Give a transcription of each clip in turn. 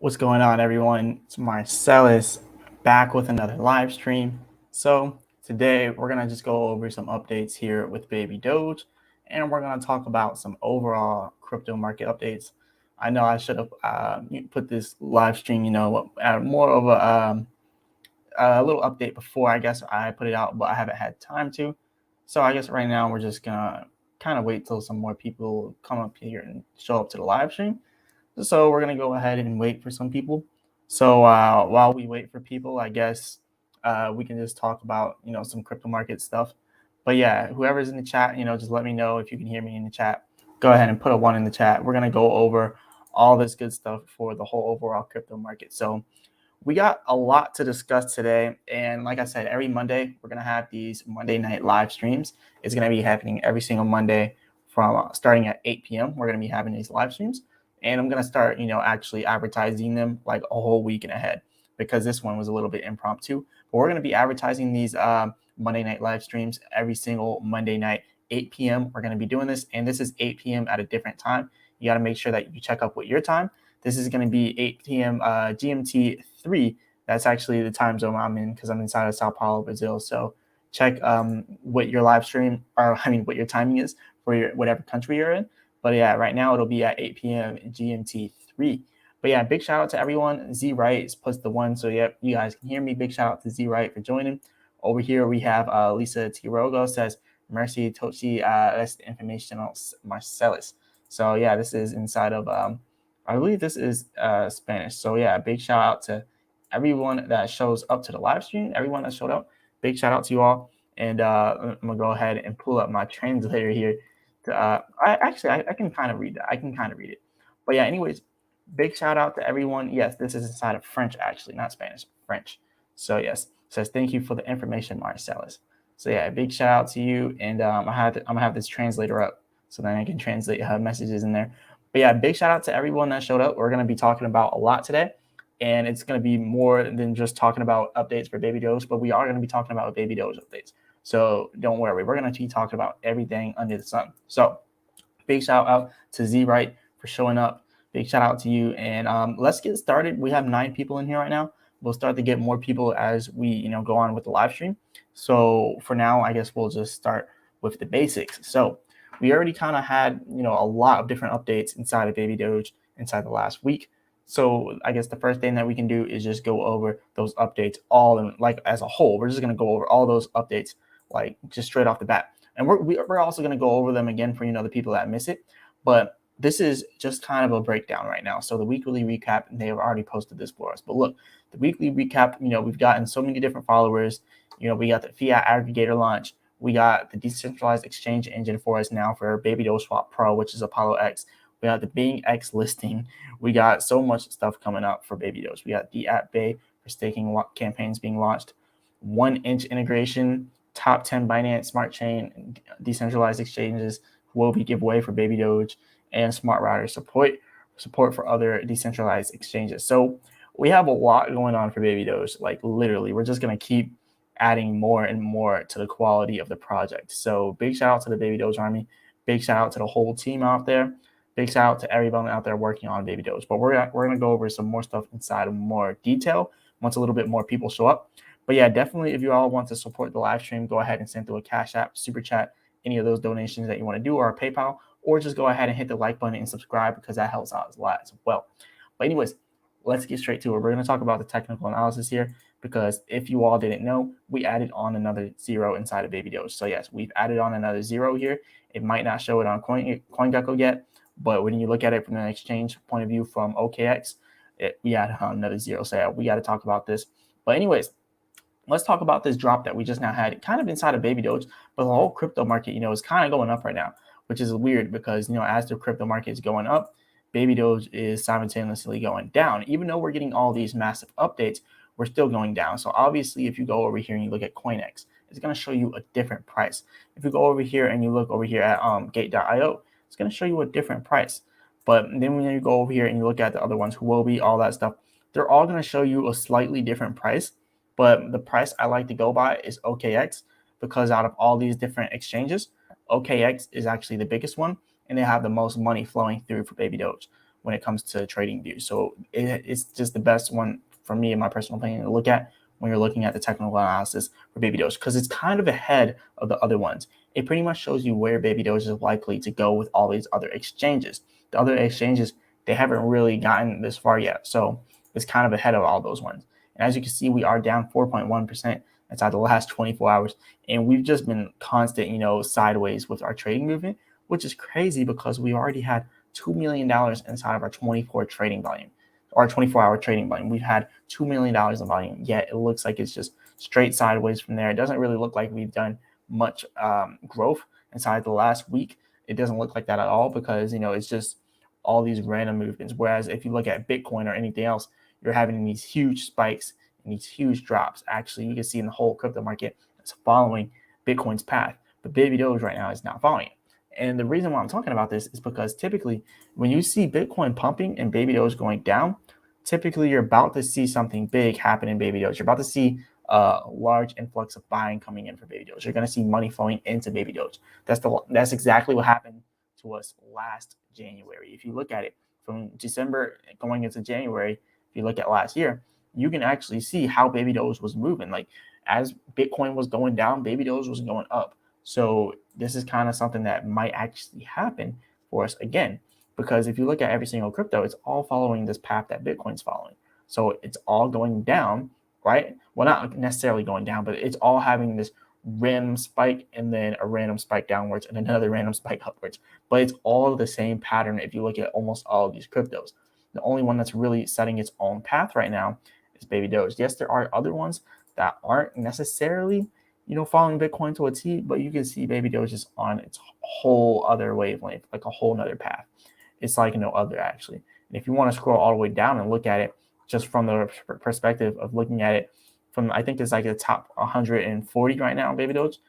What's going on, everyone? It's Marsellis back with another live stream. So today we're gonna just go over some updates here with Baby Doge, and we're gonna talk about some overall crypto market updates. I know I should have put this live stream, more of a little update before I guess I put it out, but I haven't had time to. So I guess right now we're just gonna kind of wait till some more people come up here and show up to the live stream. So we're gonna go ahead and wait for some people. So while we wait for people, I guess we can just talk about some crypto market stuff. But yeah, whoever's in the chat, just let me know if you can hear me in the chat. Go ahead and put a 1 in the chat. We're gonna go over all this good stuff for the whole overall crypto market. So we got a lot to discuss today, and like I said, every Monday we're gonna have these Monday night live streams. It's gonna be happening every single Monday from starting at 8 p.m. We're gonna be having these live streams, and I'm gonna start, actually advertising them like a whole week and ahead because this one was a little bit impromptu. But we're gonna be advertising these Monday night live streams every single Monday night, 8 p.m. We're gonna be doing this, and this is 8 p.m. at a different time. You got to make sure that you check up with your time. This is going to be 8 p.m. GMT 3. That's actually the time zone I'm in because I'm inside of Sao Paulo, Brazil. So check what your live stream, or what your timing is for your whatever country you're in. But yeah, right now it'll be at 8 p.m. GMT 3. But yeah, big shout out to everyone. Z Wright is plus the 1. So yep, you guys can hear me. Big shout out to Z Wright for joining. Over here we have Lisa Tirogo says, Mercy Tochi, that's the information on Marsellis. So yeah, this is inside of I believe this is Spanish. So yeah, big shout out to everyone that shows up to the live stream, everyone that showed up. Big shout out to you all. And I'm gonna go ahead and pull up my translator here. I can kind of read that. I can kind of read it. But yeah, anyways, big shout out to everyone. Yes, this is inside of French, actually, not Spanish, French. So yes, says thank you for the information, Marcellus. So yeah, big shout out to you. And I'm gonna have this translator up so then I can translate messages in there. But yeah, big shout out to everyone that showed up. We're going to be talking about a lot today, and it's going to be more than just talking about updates for Baby Doge, but we are going to be talking about Baby Doge updates. So don't worry, we're going to be talking about everything under the sun. So big shout out to Z Wright for showing up. Big shout out to you, and let's get started. We have 9 people in here right now. We'll start to get more people as we go on with the live stream. So for now, I guess we'll just start with the basics. So we already kind of had a lot of different updates inside of Baby Doge inside the last week. So I guess the first thing that we can do is just go over those updates all in, like, as a whole. We're just going to go over all those updates like just straight off the bat, and we're also going to go over them again for the people that miss it. But this is just kind of a breakdown right now. So the weekly recap, they have already posted this for us. But look, the weekly recap, we've gotten so many different followers. We got the fiat aggregator launch. We got the decentralized exchange engine for us now for Baby Doge Swap Pro, which is Apollo X. We got the Bing X listing. We got so much stuff coming up for Baby Doge. We got the App Bay for staking campaigns being launched. 1inch integration, top 10 Binance Smart Chain, decentralized exchanges, Huobi giveaway for Baby Doge, and Smart Router support for other decentralized exchanges. So we have a lot going on for Baby Doge. Like literally, we're just going to keep adding more and more to the quality of the project. So big shout out to the Baby Doge Army. Big shout out to the whole team out there. Big shout out to everyone out there working on Baby Doge. But we're gonna go over some more stuff inside of more detail once a little bit more people show up. But yeah, definitely if you all want to support the live stream, go ahead and send through a Cash App, Super Chat, any of those donations that you want to do, or a PayPal, or just go ahead and hit the like button and subscribe because that helps out a lot as well. But anyways, let's get straight to it. We're going to talk about the technical analysis here because if you all didn't know, we added on another 0 inside of Baby Doge. So yes, we've added on another 0 here. It might not show it on CoinGecko yet, but when you look at it from an exchange point of view from OKX, we added on another 0. So yeah, we got to talk about this. But anyways, let's talk about this drop that we just now had kind of inside of Baby Doge, but the whole crypto market, is kind of going up right now, which is weird because, as the crypto market is going up, Baby Doge is simultaneously going down. Even though we're getting all these massive updates, we're still going down. So obviously, if you go over here and you look at CoinEx, it's going to show you a different price. If you go over here and you look over here at Gate.io, it's going to show you a different price. But then when you go over here and you look at the other ones, Huobi, all that stuff, they're all going to show you a slightly different price. But the price I like to go by is OKX because out of all these different exchanges, OKX is actually the biggest one, and they have the most money flowing through for Baby Doge. when it comes to trading views. So it's just the best one for me, in my personal opinion, to look at when you're looking at the technical analysis for Baby Doge, because it's kind of ahead of the other ones. It pretty much shows you where Baby Doge is likely to go with all these other exchanges. The other exchanges, they haven't really gotten this far yet. So it's kind of ahead of all those ones. And as you can see, we are down 4.1% inside the last 24 hours. And we've just been constant, sideways with our trading movement, which is crazy because we already had $2 million inside of our 24 trading volume, or 24-hour trading volume. We've had $2 million in volume, yet it looks like it's just straight sideways from there. It doesn't really look like we've done much growth inside the last week. It doesn't look like that at all because, it's just all these random movements. Whereas if you look at Bitcoin or anything else, you're having these huge spikes and these huge drops. Actually, you can see in the whole crypto market, it's following Bitcoin's path. But Baby Doge right now is not following it. And the reason why I'm talking about this is because typically when you see Bitcoin pumping and Baby Doge going down, typically you're about to see something big happen in Baby Doge. You're about to see a large influx of buying coming in for Baby Doge. You're going to see money flowing into Baby Doge. That's exactly what happened to us last January. If you look at it from December going into January, if you look at last year, you can actually see how Baby Doge was moving. Like as Bitcoin was going down, Baby Doge was going up. So this is kind of something that might actually happen for us again, because if you look at every single crypto, it's all following this path that Bitcoin's following. So it's all going down, right? Well, not necessarily going down, but it's all having this random spike and then a random spike downwards and another random spike upwards. But it's all the same pattern if you look at almost all of these cryptos. The only one that's really setting its own path right now is Baby Doge. Yes, there are other ones that aren't necessarily, following Bitcoin to a T, but you can see Baby Doge is on its whole other wavelength, like a whole nother path. It's like no other, actually. And if you want to scroll all the way down and look at it just from the perspective of looking at it from, I think it's like the top 140 right now, Baby Doge,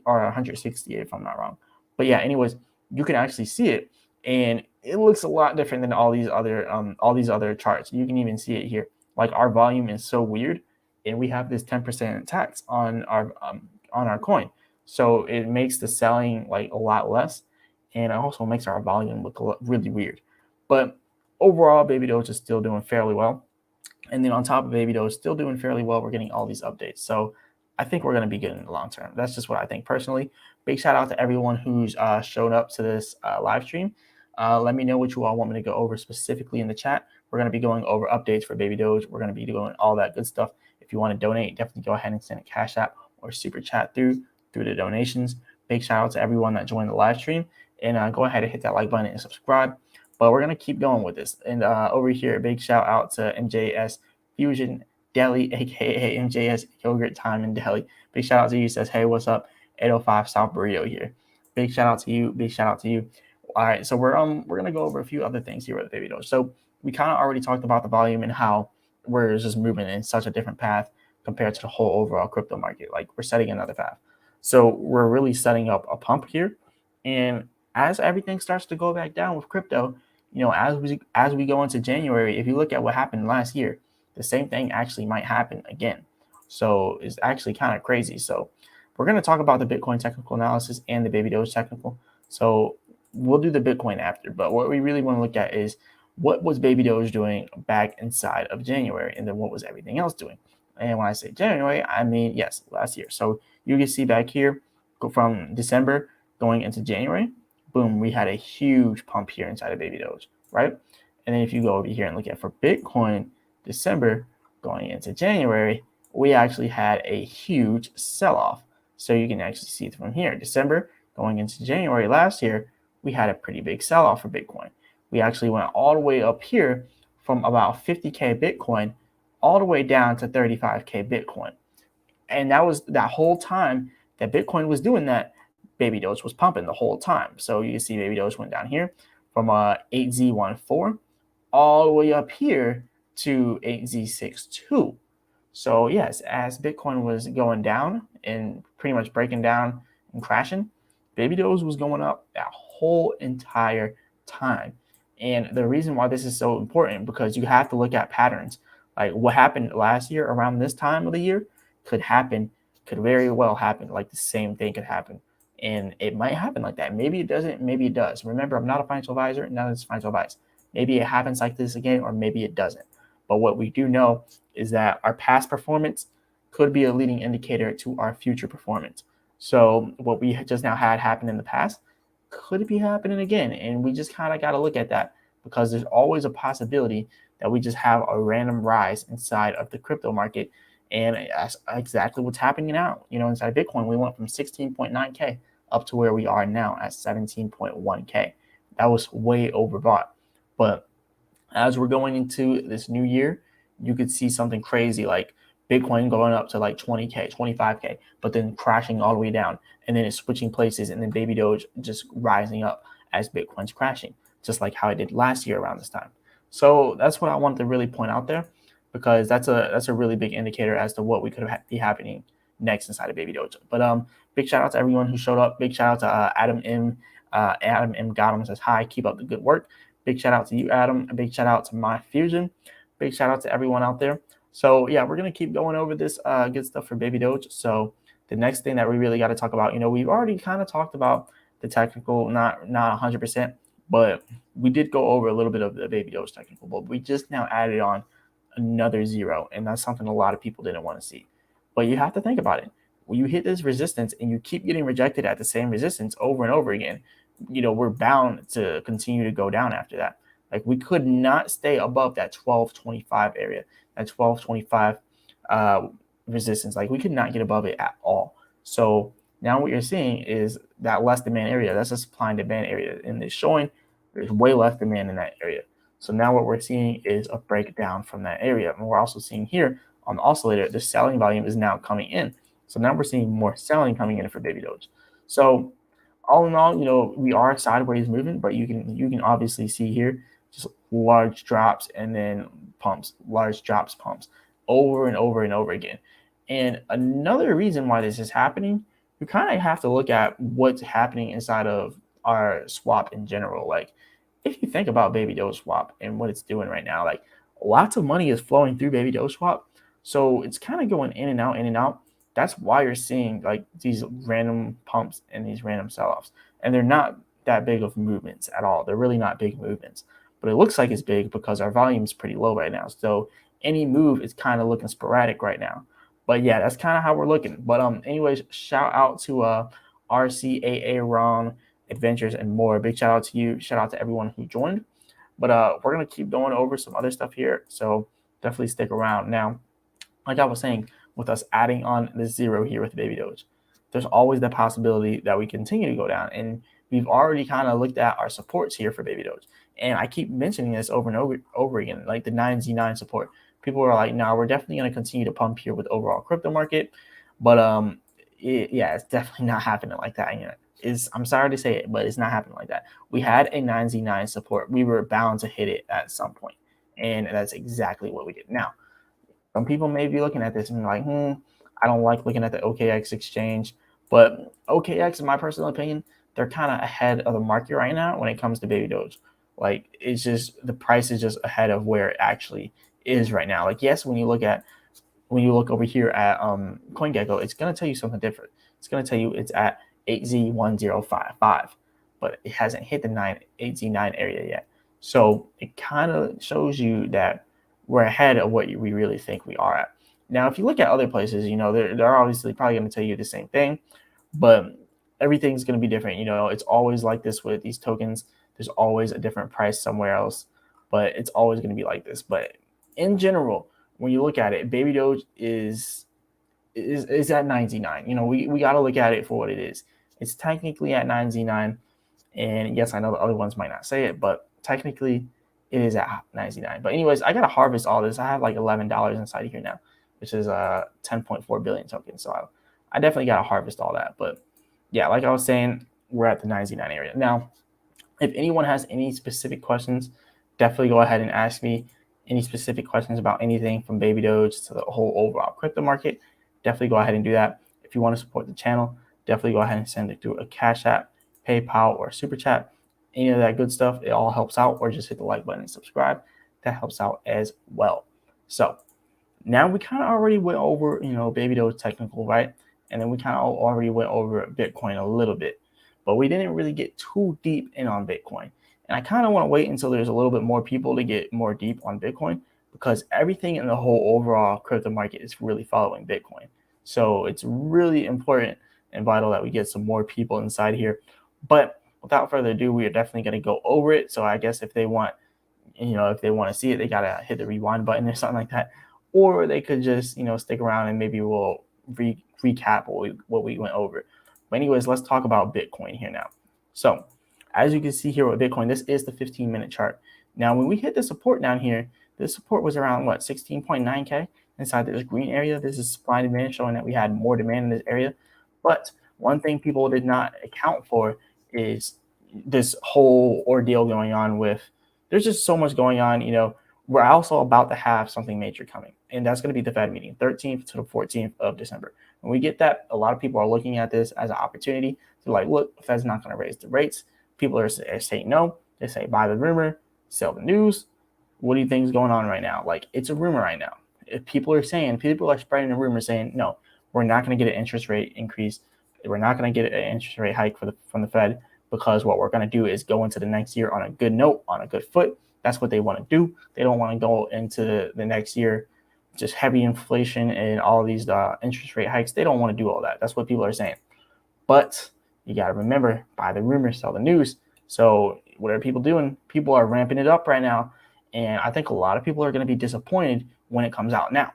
or 160 if I'm not wrong. But yeah, anyways, you can actually see it, and it looks a lot different than all these other charts. You can even see it here. Like our volume is so weird, and we have this 10% tax on our coin, so it makes the selling like a lot less, and it also makes our volume look really weird. But overall, Baby Doge is still doing fairly well. And then on top of Baby Doge still doing fairly well, we're getting all these updates. So I think we're going to be good in the long term. That's just what I think personally. Big shout out to everyone who's showed up to this live stream. Let me know what you all want me to go over specifically in the chat. We're going to be going over updates for Baby Doge. We're going to be doing all that good stuff. If you want to donate, definitely go ahead and send a Cash App or Super Chat through the donations. Big shout out to everyone that joined the live stream. And go ahead and hit that like button and subscribe. But we're going to keep going with this. And over here, big shout out to MJS Fusion Deli, a.k.a. MJS Yogurt Time in Delhi. Big shout out to you. He says, hey, what's up? 805 South Burrito here. Big shout out to you. Big shout out to you. All right, so we're going to go over a few other things here with Baby Doge. So we kind of already talked about the volume and how we're just moving in such a different path compared to the whole overall crypto market. Like we're setting another path. So we're really setting up a pump here. And as everything starts to go back down with crypto, as we go into January, if you look at what happened last year, the same thing actually might happen again. So it's actually kind of crazy. So we're going to talk about the Bitcoin technical analysis and the Baby Doge technical. So we'll do the Bitcoin after, but what we really want to look at is what was Baby Doge doing back inside of January, and then what was everything else doing. And when I say January, I mean, yes, last year. So you can see back here, go from December going into January, boom, we had a huge pump here inside of Baby Doge, right? And then if you go over here and look at for Bitcoin, December going into January, we actually had a huge sell-off. So you can actually see it from here. December going into January last year, we had a pretty big sell-off for Bitcoin. We actually went all the way up here from about 50K Bitcoin all the way down to 35K Bitcoin. And that was that whole time that Bitcoin was doing that, Baby Doge was pumping the whole time. So you can see Baby Doge went down here from 8Z14 all the way up here to 8Z62. So yes, as Bitcoin was going down and pretty much breaking down and crashing, Baby Doge was going up that whole entire time. And the reason why this is so important, because you have to look at patterns. Like what happened last year around this time of the year could very well happen. Like the same thing could happen. And it might happen like that. Maybe it doesn't, maybe it does. Remember, I'm not a financial advisor, none of this is financial advice. Maybe it happens like this again, or maybe it doesn't. But what we do know is that our past performance could be a leading indicator to our future performance. So what we just now had happen in the past could be happening again. And we just kind of got to look at that, because there's always a possibility that we just have a random rise inside of the crypto market. And that's exactly what's happening now. Inside of Bitcoin, we went from 16.9K up to where we are now at 17.1K. That was way overbought. But as we're going into this new year, you could see something crazy like Bitcoin going up to like 20K, 25K, but then crashing all the way down. And then it's switching places, and then Baby Doge just rising up as Bitcoin's crashing, just like how it did last year around this time. So that's what I wanted to really point out there, because that's a really big indicator as to what we could be happening next inside of Baby Doge. But big shout out to everyone who showed up. Big shout out to Adam M. Adam M. Gotham says hi. Keep up the good work. Big shout out to you, Adam. A big shout out to My Fusion. Big shout out to everyone out there. So yeah, we're gonna keep going over this good stuff for Baby Doge. So the next thing that we really got to talk about, we've already kind of talked about the technical, not 100%, but we did go over a little bit of the Baby Doge technical, but we just now added on another zero, and that's something a lot of people didn't want to see. But you have to think about it. When you hit this resistance and you keep getting rejected at the same resistance over and over again, we're bound to continue to go down after that. Like, we could not stay above that 1225 area, that 1225 resistance. Like, we could not get above it at all. So now what you're seeing is that less demand area. That's a supply and demand area, and it's showing there's way less demand in that area. So now what we're seeing is a breakdown from that area. And we're also seeing here on the oscillator, the selling volume is now coming in. So now we're seeing more selling coming in for Baby Doge. So all in all, we are sideways moving, but you can obviously see here just large drops and then pumps, large drops, pumps over and over and over again. And another reason why this is happening, you kind of have to look at what's happening inside of our swap in general. Like, if you think about Baby Doge swap and what it's doing right now, like, lots of money is flowing through Baby Doge swap. So it's kind of going in and out, in and out. That's why you're seeing like these random pumps and these random sell-offs. And they're not that big of movements at all. They're really not big movements. But it looks like it's big because our volume is pretty low right now. So any move is kind of looking sporadic right now. But yeah, that's kind of how we're looking. But anyways, shout out to RCAA Ron Adventures and more. Big shout out to you. Shout out to everyone who joined. But we're gonna keep going over some other stuff here. So definitely stick around. Now, like I was saying, with us adding on the zero here with Baby Doge, there's always the possibility that we continue to go down. And we've already kind of looked at our supports here for Baby Doge. And I keep mentioning this over and over again, like the 9Z9 support. People are like, no, we're definitely going to continue to pump here with overall crypto market. But it's definitely not happening like that. I'm sorry to say it, but it's not happening like that. We had a 9Z9 support. We were bound to hit it at some point. And that's exactly what we did. Now, some people may be looking at this and be like, I don't like looking at the OKX exchange. But OKX, in my personal opinion, they're kind of ahead of the market right now when it comes to Baby Doge. Like, it's just, the price is just ahead of where it actually is right now. Like, yes, when you look over here at CoinGecko, it's going to tell you something different. It's going to tell you it's at 8Z1055, but it hasn't hit the 8Z9 area yet. So it kind of shows you that we're ahead of what we really think we are at. Now, if you look at other places, they're obviously probably going to tell you the same thing, but everything's going to be different. It's always like this with these tokens. There's always a different price somewhere else, but it's always going to be like this. But in general, when you look at it, Baby Doge is at 9Z9. We got to look at it for what it is. It's technically at 9Z9, and yes, I know the other ones might not say it, but technically it is at 9Z9. But anyways, I got to harvest all this. I have like $11 inside of here now, which is 10.4 billion tokens. So I definitely got to harvest all that. But yeah, like I was saying, we're at the 9Z9 area. Now, if anyone has any specific questions, definitely go ahead and ask me any specific questions about anything from Baby Doge to the whole overall crypto market. Definitely go ahead and do that. If you want to support the channel, definitely go ahead and send it through a Cash App, PayPal, or Super Chat. Any of that good stuff, it all helps out. Or just hit the like button and subscribe. That helps out as well. So now we kind of already went over, Baby Doge technical, right? And then we kind of already went over Bitcoin a little bit. But we didn't really get too deep in on Bitcoin. And I kind of want to wait until there's a little bit more people to get more deep on Bitcoin, because everything in the whole overall crypto market is really following Bitcoin. So it's really important and vital that we get some more people inside here. But without further ado, we are definitely going to go over it. So I guess if they want, if they want to see it, they got to hit the rewind button or something like that. Or they could just, stick around and maybe we'll recap what we went over. But anyways, let's talk about Bitcoin here now. So as you can see here with Bitcoin, this is the 15-minute chart. Now, when we hit the support down here, this support was around 16.9K inside this green area. This is supply and demand, showing that we had more demand in this area. But one thing people did not account for is this whole ordeal going on with, there's just so much going on. We're also about to have something major coming, and that's going to be the Fed meeting, 13th to the 14th of December. When we get that, a lot of people are looking at this as an opportunity to look, the Fed's not going to raise the rates. People are saying no. They say buy the rumor, sell the news. What do you think is going on right now? It's a rumor right now. If people are spreading a rumor saying, no, we're not going to get an interest rate increase. We're not going to get an interest rate hike from the Fed, because what we're going to do is go into the next year on a good note, on a good foot. That's what they want to do. They don't want to go into the next year just heavy inflation and all these interest rate hikes. They don't want to do all that. That's what people are saying. But you got to remember, buy the rumors, sell the news. So what are people doing? People are ramping it up right now. And I think a lot of people are going to be disappointed when it comes out. Now,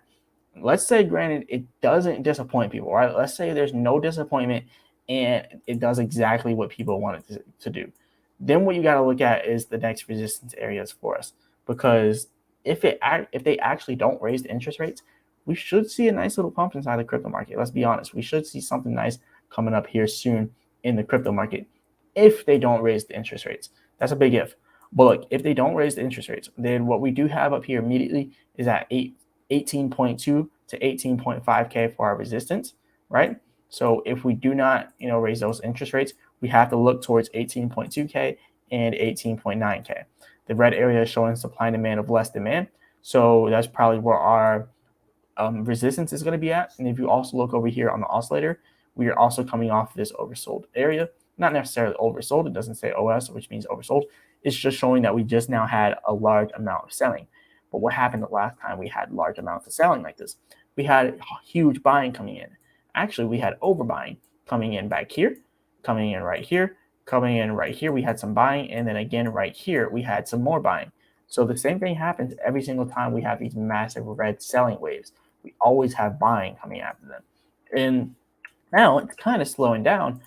let's say, granted, it doesn't disappoint people, right? Let's say there's no disappointment and it does exactly what people want it to do. Then what you got to look at is the next resistance areas for us. Because if they actually don't raise the interest rates, we should see a nice little pump inside the crypto market. Let's be honest. We should see something nice coming up here soon in the crypto market if they don't raise the interest rates. That's a big if. But look, if they don't raise the interest rates, then what we do have up here immediately is at 18.2 to 18.5K for our resistance, right? So if we do not, raise those interest rates, we have to look towards 18.2K and 18.9K. The red area is showing supply and demand of less demand. So that's probably where our resistance is going to be at. And if you also look over here on the oscillator, we are also coming off this oversold area. Not necessarily oversold. It doesn't say OS, which means oversold. It's just showing that we just now had a large amount of selling. But what happened the last time we had large amounts of selling like this? We had huge buying coming in. Actually, we had overbuying coming in back here, coming in right here, coming in right here. We had some buying, and then again right here, we had some more buying. So the same thing happens every single time we have these massive red selling waves. We always have buying coming after them. And now it's kind of slowing down.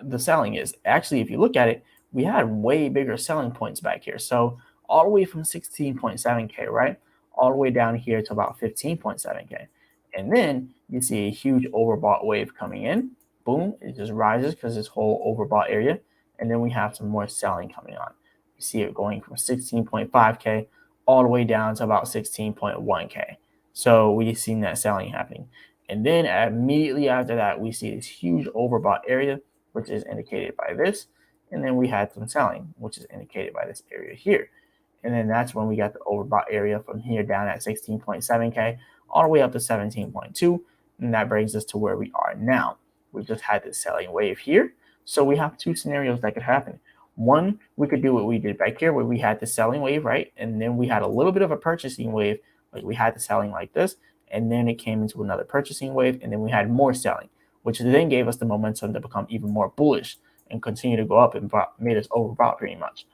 The selling is actually, if you look at it, we had way bigger selling points back here. So all the way from 16.7K, right? All the way down here to about 15.7K. And then you see a huge overbought wave coming in. Boom, it just rises because this whole overbought area. And then we have some more selling coming on. You see it going from 16.5K all the way down to about 16.1K. So we've seen that selling happening. And then immediately after that, we see this huge overbought area, which is indicated by this. And then we had some selling, which is indicated by this area here. And then that's when we got the overbought area from here down at 16.7K all the way up to 17.2. And that brings us to where we are now. We just had this selling wave here. So we have two scenarios that could happen. One, we could do what we did back here where we had the selling wave, right? And then we had a little bit of a purchasing wave. Like we had the selling like this. And then it came into another purchasing wave. And then we had more selling, which then gave us the momentum to become even more bullish and continue to go up and made us overbought pretty much.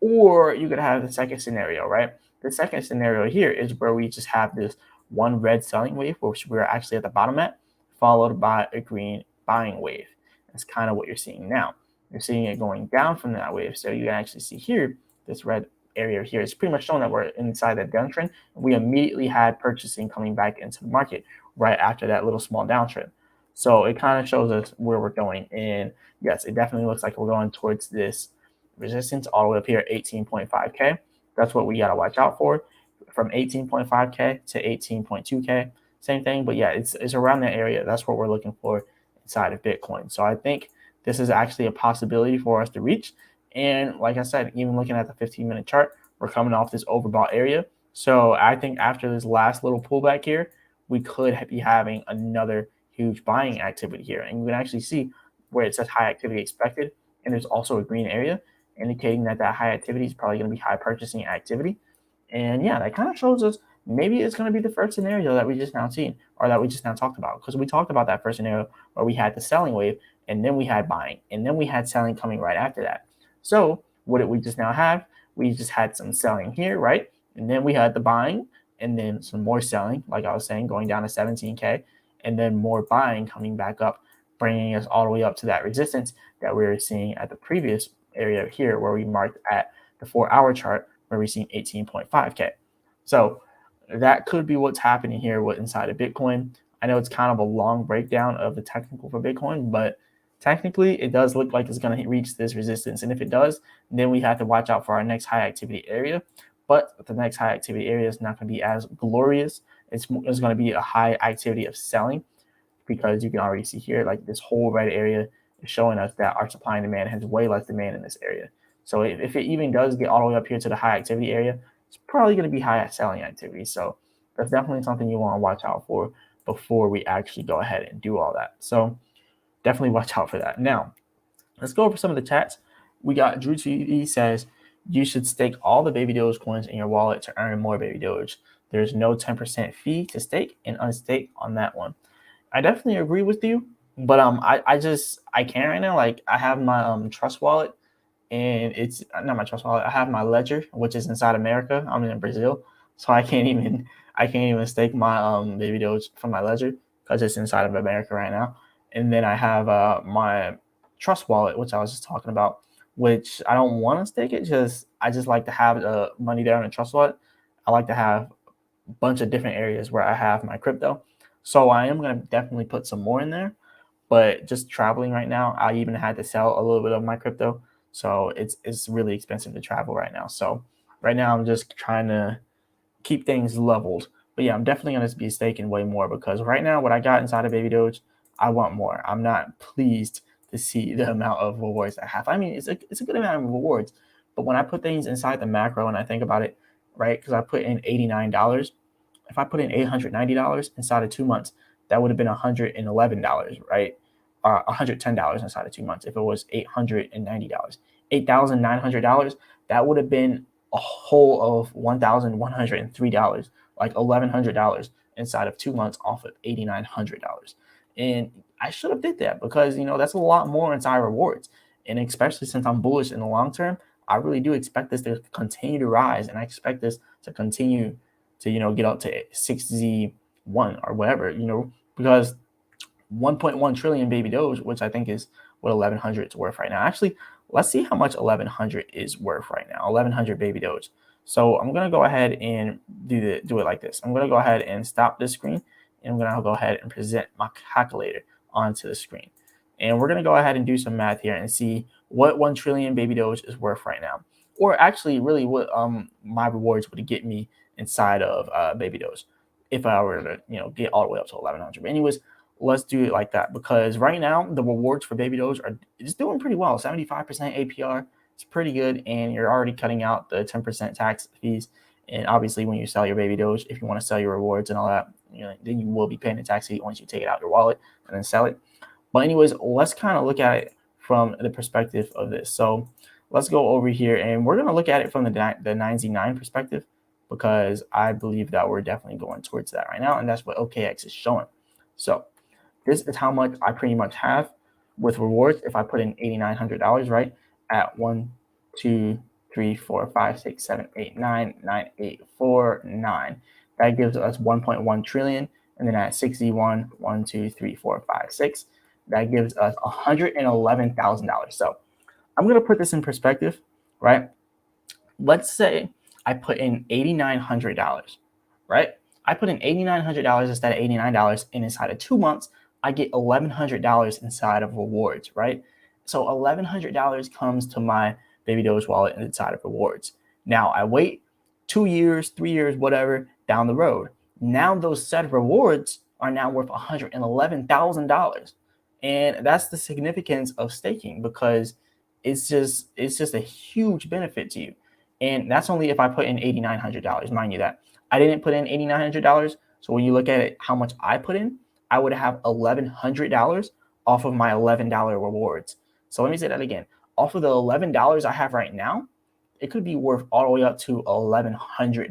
Or you could have the second scenario, right? The second scenario here is where we just have this one red selling wave, which we're actually at the bottom at, followed by a green buying wave. That's kind of what you're seeing now. You're seeing it going down from that wave. So you can actually see here, this red area here is pretty much showing that we're inside that downtrend. We immediately had purchasing coming back into the market right after that little small downtrend. So it kind of shows us where we're going. And yes, it definitely looks like we're going towards this resistance all the way up here, 18.5K. That's what we got to watch out for. From 18.5K to 18.2K, same thing. But yeah, it's around that area. That's what we're looking for inside of Bitcoin. So I think this is actually a possibility for us to reach. And like I said, even looking at the 15-minute chart, we're coming off this overbought area. So I think after this last little pullback here, we could be having another huge buying activity here. And you can actually see where it says high activity expected. And there's also a green area. indicating that that high activity is probably going to be high purchasing activity. And yeah, that kind of shows us maybe it's going to be the first scenario that we just now seen, or that we just now talked about, because we talked about that first scenario where we had the selling wave, and then we had buying, and then we had selling coming right after that. So what did we just now have? We just had some selling here, right? And then we had the buying, and then some more selling, like I was saying, going down to 17K, and then more buying coming back up, bringing us all the way up to that resistance that we were seeing at the previous area here, where we marked at the 4-hour chart, where we seen 18.5K. So that could be what's happening here with inside of Bitcoin. I know it's kind of a long breakdown of the technical for Bitcoin, but technically it does look like it's going to reach this resistance. And if it does, then we have to watch out for our next high activity area. But the next high activity area is not going to be as glorious. It's going to be a high activity of selling, because you can already see here, like this whole red area is showing us that our supply and demand has way less demand in this area. So if it even does get all the way up here to the high activity area, it's probably going to be high selling activity. So that's definitely something you want to watch out for before we actually go ahead and do all that. So definitely watch out for that. Now, let's go over some of the chats. We got Drew TV says, you should stake all the Baby Doge coins in your wallet to earn more Baby Doge. There's no 10% fee to stake and unstake on that one. I definitely agree with you, but I can't right now. Like, I have my Trust wallet, and it's not my Trust wallet. I have my Ledger, which is inside America. I'm in Brazil, so I can't even stake my Baby Doge from my Ledger because it's inside of America right now. And then I have my Trust wallet, which I was just talking about, which I don't want to stake it. I just like to have the money there in the Trust wallet. I like to have a bunch of different areas where I have my crypto. So I am going to definitely put some more in there, but just traveling right now, I even had to sell a little bit of my crypto. So it's really expensive to travel right now. So right now I'm just trying to keep things leveled. But yeah, I'm definitely going to be staking way more, because right now what I got inside of Baby Doge, I want more. I'm not pleased to see the amount of rewards I have. I mean, it's a good amount of rewards, but when I put things inside the macro and I think about it, right, because I put in $89, if I put in $890 inside of 2 months, that would have been $111, right? $110 inside of 2 months if it was $890. $8,900, that would have been a whole of $1,103, like $1,100 inside of 2 months off of $8,900. And I should have did that, because that's a lot more inside rewards. And especially since I'm bullish in the long term, I really do expect this to continue to rise, and I expect this to continue to get up to 6Z1 or whatever, because 1.1 trillion Baby Doge, which I think is what 1100 is worth right now. Actually, let's see how much 1100 is worth right now. 1100 Baby Doge. So I'm gonna go ahead and do it like this. I'm gonna go ahead and stop this screen, and I'm gonna go ahead and present my calculator onto the screen. And we're gonna go ahead and do some math here and see what 1 trillion Baby Doge is worth right now, or actually really what my rewards would get me inside of Baby Doge if I were to get all the way up to 1100. But anyways, let's do it like that, because right now the rewards for Baby Doge are just doing pretty well. 75% APR. It's pretty good, and you're already cutting out the 10% tax fees. And obviously, when you sell your Baby Doge, if you want to sell your rewards and all that, then you will be paying the tax fee once you take it out your wallet and then sell it. But anyways, let's kind of look at it from the perspective of this. So let's go over here, and we're going to look at it from the 9Z9 perspective, because I believe that we're definitely going towards that right now, and that's what OKX is showing. So this is how much I pretty much have with rewards if I put in $8,900, right? At 1, 2, 3, 4, 5, 6, 7, 8, 9, 9, 8, 4, 9. That gives us 1.1 trillion. And then at 6Z1, 1, 2, 3, 4, 5, 6, that gives us $111,000. So I'm going to put this in perspective, right? Let's say I put in $8,900, right? I put in $8,900 instead of $89, and inside of 2 months, I get $1,100 inside of rewards, right? So $1,100 comes to my Baby Doge wallet inside of rewards. Now I wait 2 years, 3 years, whatever, down the road. Now those set rewards are now worth $111,000. And that's the significance of staking, because it's just a huge benefit to you. And that's only if I put in $8,900, mind you that. I didn't put in $8,900. So when you look at it, how much I put in, I would have $1,100 off of my $11 rewards. So let me say that again. off of the $11 I have right now, it could be worth all the way up to $1,100,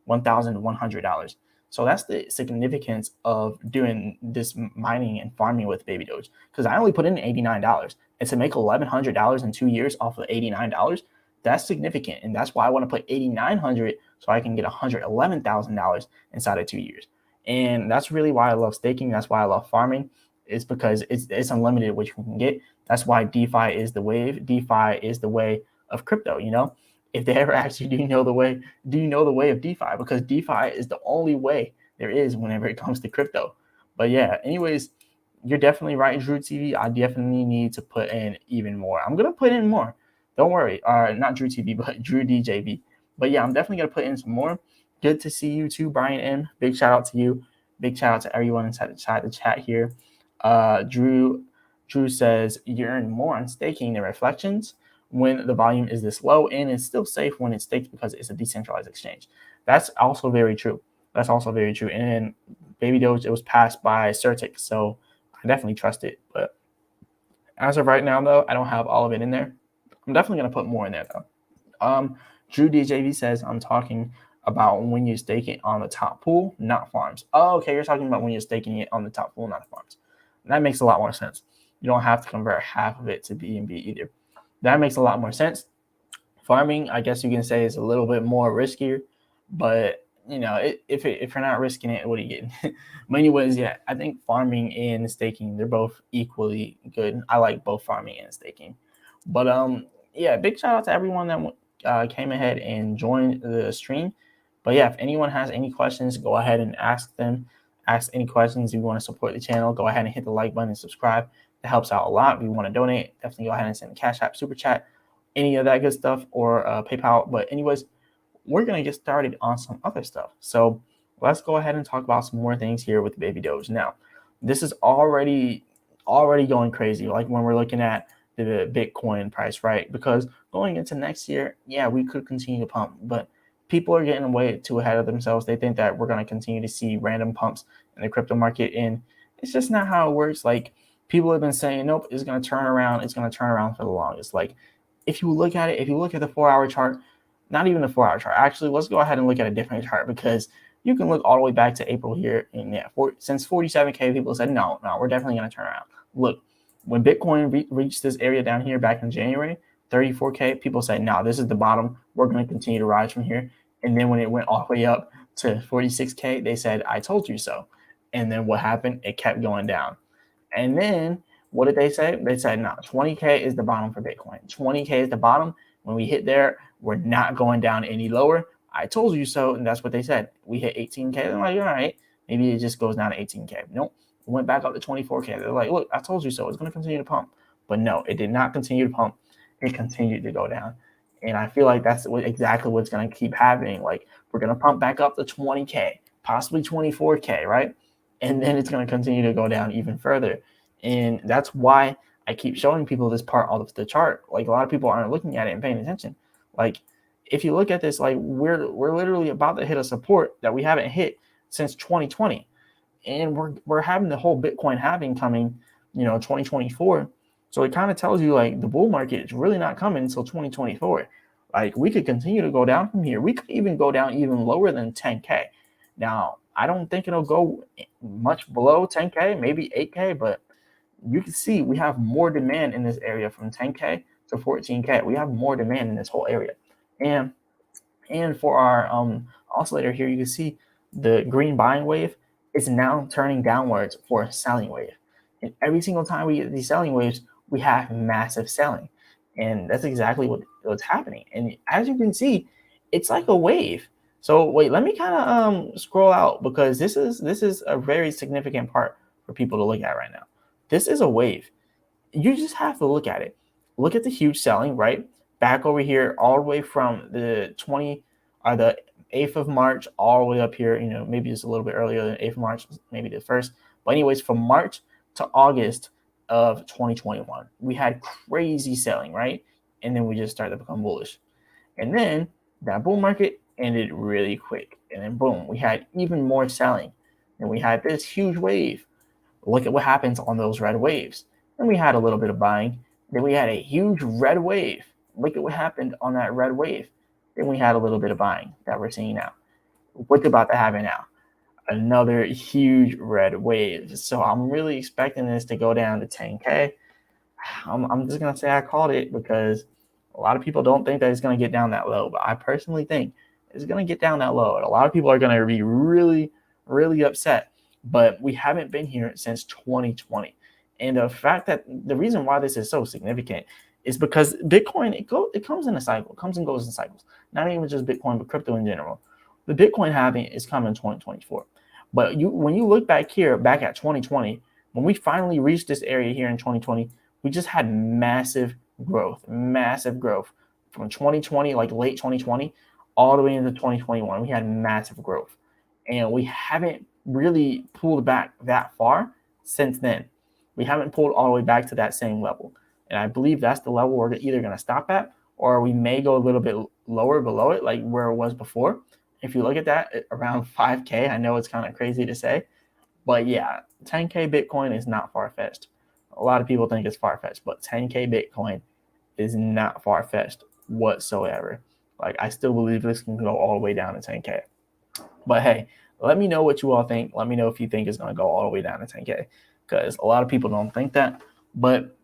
$1,100. So that's the significance of doing this mining and farming with Baby Doge. Because I only put in $89, and to make $1,100 in 2 years off of $89, that's significant, and that's why I want to put $8,900 so I can get $111,000 inside of 2 years. And that's really why I love staking. That's why I love farming. It's because it's unlimited what you can get. That's why DeFi is the wave. DeFi is the way of crypto. If they ever ask you, do you know the way of DeFi? Because DeFi is the only way there is whenever it comes to crypto. But yeah, anyways, you're definitely right, Drew TV. I definitely need to put in even more. I'm gonna put in more. Don't worry. Not Drew TV, but Drew DJV. But yeah, I'm definitely gonna put in some more. Good to see you too, Brian M. Big shout out to you. Big shout out to everyone inside the chat here. Drew says you earn more on staking than reflections when the volume is this low, and it's still safe when it's staked because it's a decentralized exchange. That's also very true. And Baby Doge, it was passed by Certic, so I definitely trust it. But as of right now, though, I don't have all of it in there. I'm definitely going to put more in there, though. Drew DJV says, I'm talking about when you stake it on the top pool, not farms. Oh, okay, you're talking about when you're staking it on the top pool, not farms. That makes a lot more sense. You don't have to convert half of it to BNB either. That makes a lot more sense. Farming, I guess you can say, is a little bit more riskier, but if you're not risking it, what are you getting? But anyways, yeah, I think farming and staking, they're both equally good. I like both farming and staking. But yeah, big shout out to everyone that came ahead and joined the stream. But yeah, if anyone has any questions, go ahead and ask them. Ask any questions. If you want to support the channel, go ahead and hit the like button and subscribe. That helps out a lot. If you want to donate, definitely go ahead and send a Cash App, Super Chat, any of that good stuff, or PayPal. But anyways, we're going to get started on some other stuff. So let's go ahead and talk about some more things here with Baby Doge. Now, this is already going crazy, like when we're looking at the Bitcoin price, right? Because going into next year, yeah, we could continue to pump, but people are getting way too ahead of themselves. They think that we're going to continue to see random pumps in the crypto market, and it's just not how it works. Like, people have been saying, nope, it's going to turn around. It's going to turn around for the longest. Like, if you look at it, the 4-hour chart, not even the 4-hour chart. Actually, let's go ahead and look at a different chart, because you can look all the way back to April here. And yeah, since 47K, people said, no, we're definitely going to turn around. Look, when Bitcoin reached this area down here back in January, 34K, people said, no, this is the bottom. We're going to continue to rise from here. And then when it went all the way up to 46K, they said, I told you so. And then what happened? It kept going down. And then what did they say? They said, no, 20K is the bottom for Bitcoin. 20K is the bottom. When we hit there, we're not going down any lower. I told you so. And that's what they said. We hit 18K. They're like, all right, maybe it just goes down to 18K. Nope. It went back up to 24K. They're like, look, I told you so. It's going to continue to pump. But no, it did not continue to pump. It continued to go down. And I feel like that's exactly what's going to keep happening. Like, we're going to pump back up to 20K, possibly 24K, right? And then it's going to continue to go down even further. And that's why I keep showing people this part of the chart. Like, a lot of people aren't looking at it and paying attention. Like, if you look at this, like, we're literally about to hit a support that we haven't hit since 2020. And we're having the whole Bitcoin halving coming, 2024. So it kind of tells you, like, the bull market is really not coming until 2024. Like, we could continue to go down from here. We could even go down even lower than 10K. Now, I don't think it'll go much below 10K, maybe 8K, but you can see we have more demand in this area from 10K to 14K. We have more demand in this whole area. And for our oscillator here, you can see the green buying wave is now turning downwards for a selling wave. And every single time we get these selling waves, we have massive selling. And that's exactly what's happening. And as you can see, it's like a wave. So wait, let me kind of scroll out, because this is a very significant part for people to look at right now. This is a wave. You just have to look at it. Look at the huge selling, right? Back over here, all the way from the 8th of March, all the way up here, maybe just a little bit earlier than 8th of March, maybe the 1st. But anyways, from March to August of 2021, we had crazy selling, right? And then we just started to become bullish. And then that bull market ended really quick. And then boom, we had even more selling. And we had this huge wave. Look at what happens on those red waves. And we had a little bit of buying. Then we had a huge red wave. Look at what happened on that red wave. Then we had a little bit of buying that we're seeing now. What's about to happen now? Another huge red wave. So I'm really expecting this to go down to 10K. I'm just gonna say I called it because a lot of people don't think that it's gonna get down that low, but I personally think it's gonna get down that low, and a lot of people are gonna be really, really upset. But we haven't been here since 2020, and the fact that the reason why this is so significant is because Bitcoin it comes in a cycle, it comes and goes in cycles. Not even just Bitcoin, but crypto in general. The Bitcoin halving is coming in 2024, but when you look back here, back at 2020, when we finally reached this area here in 2020, we just had massive growth from 2020, like late 2020, all the way into 2021. We had massive growth, and we haven't really pulled back that far since then. We haven't pulled all the way back to that same level, and I believe that's the level we're either going to stop at, or we may go a little bit lower below it, like where it was before. If you look at that, around 5K, I know it's kind of crazy to say, but yeah, 10K Bitcoin is not far-fetched. A lot of people think it's far-fetched, but 10K Bitcoin is not far-fetched whatsoever. Like, I still believe this can go all the way down to 10K. But hey, let me know what you all think. Let me know if you think it's going to go all the way down to 10K, because a lot of people don't think that. But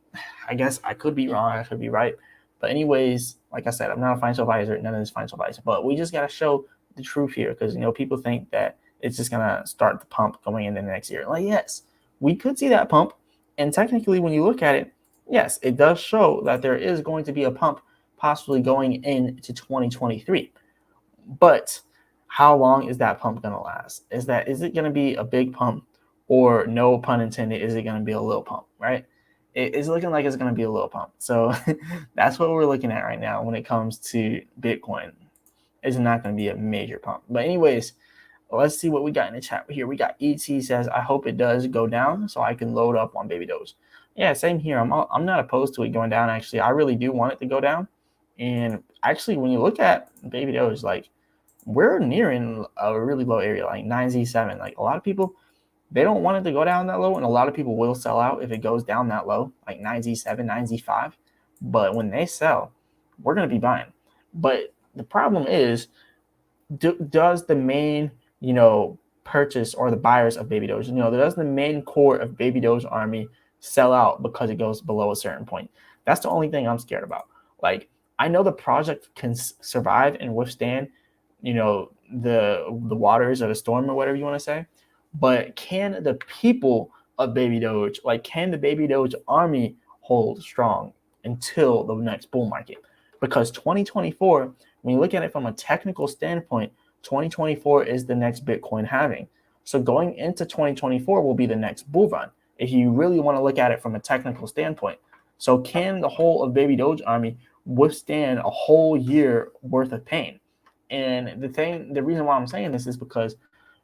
I guess I could be wrong. I could be right. But anyways, like I said, I'm not a financial advisor. None of this financial advice. But we just got to show the truth here, because, people think that it's just going to start the pump going into the next year. Like, yes, we could see that pump. And technically, when you look at it, yes, it does show that there is going to be a pump possibly going into 2023. But how long is that pump going to last? Is it going to be a big pump, or, no pun intended, is it going to be a little pump, right? It's looking like it's going to be a little pump. So that's what we're looking at right now when it comes to Bitcoin. It's not going to be a major pump. But anyways, let's see what we got in the chat here. We got ET says, I hope it does go down so I can load up on Baby Doge. Yeah, same here. I'm not opposed to it going down, actually. I really do want it to go down. And actually, when you look at Baby Doge, like, we're nearing a really low area, like 9Z7. Like, a lot of people, they don't want it to go down that low, and a lot of people will sell out if it goes down that low, like 9Z7, 9Z5. But when they sell, we're going to be buying. But the problem is, does the main, purchase, or the buyers of Baby Doge, does the main core of Baby Doge army sell out because it goes below a certain point? That's the only thing I'm scared about. Like, I know the project can survive and withstand, the waters of the storm, or whatever you want to say, but can the people of Baby Doge, like, can the Baby Doge army hold strong until the next bull market? Because 2024, when you look at it from a technical standpoint, 2024 is the next Bitcoin halving. So going into 2024 will be the next bull run, if you really want to look at it from a technical standpoint. So can the whole of Baby Doge army withstand a whole year worth of pain? And the reason why I'm saying this is because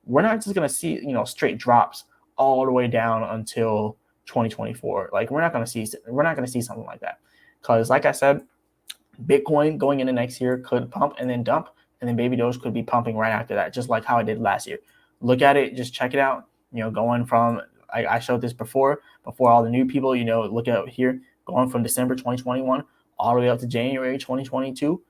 we're not just going to see, straight drops all the way down until 2024. Like, we're not going to see something like that. Because, like I said, Bitcoin going into next year could pump and then dump, and then Baby Doge could be pumping right after that, just like how I did last year. Look at it, just check it out. Going from, I showed this before all the new people, look at it here, going from December 2021 all the way up to January 2022.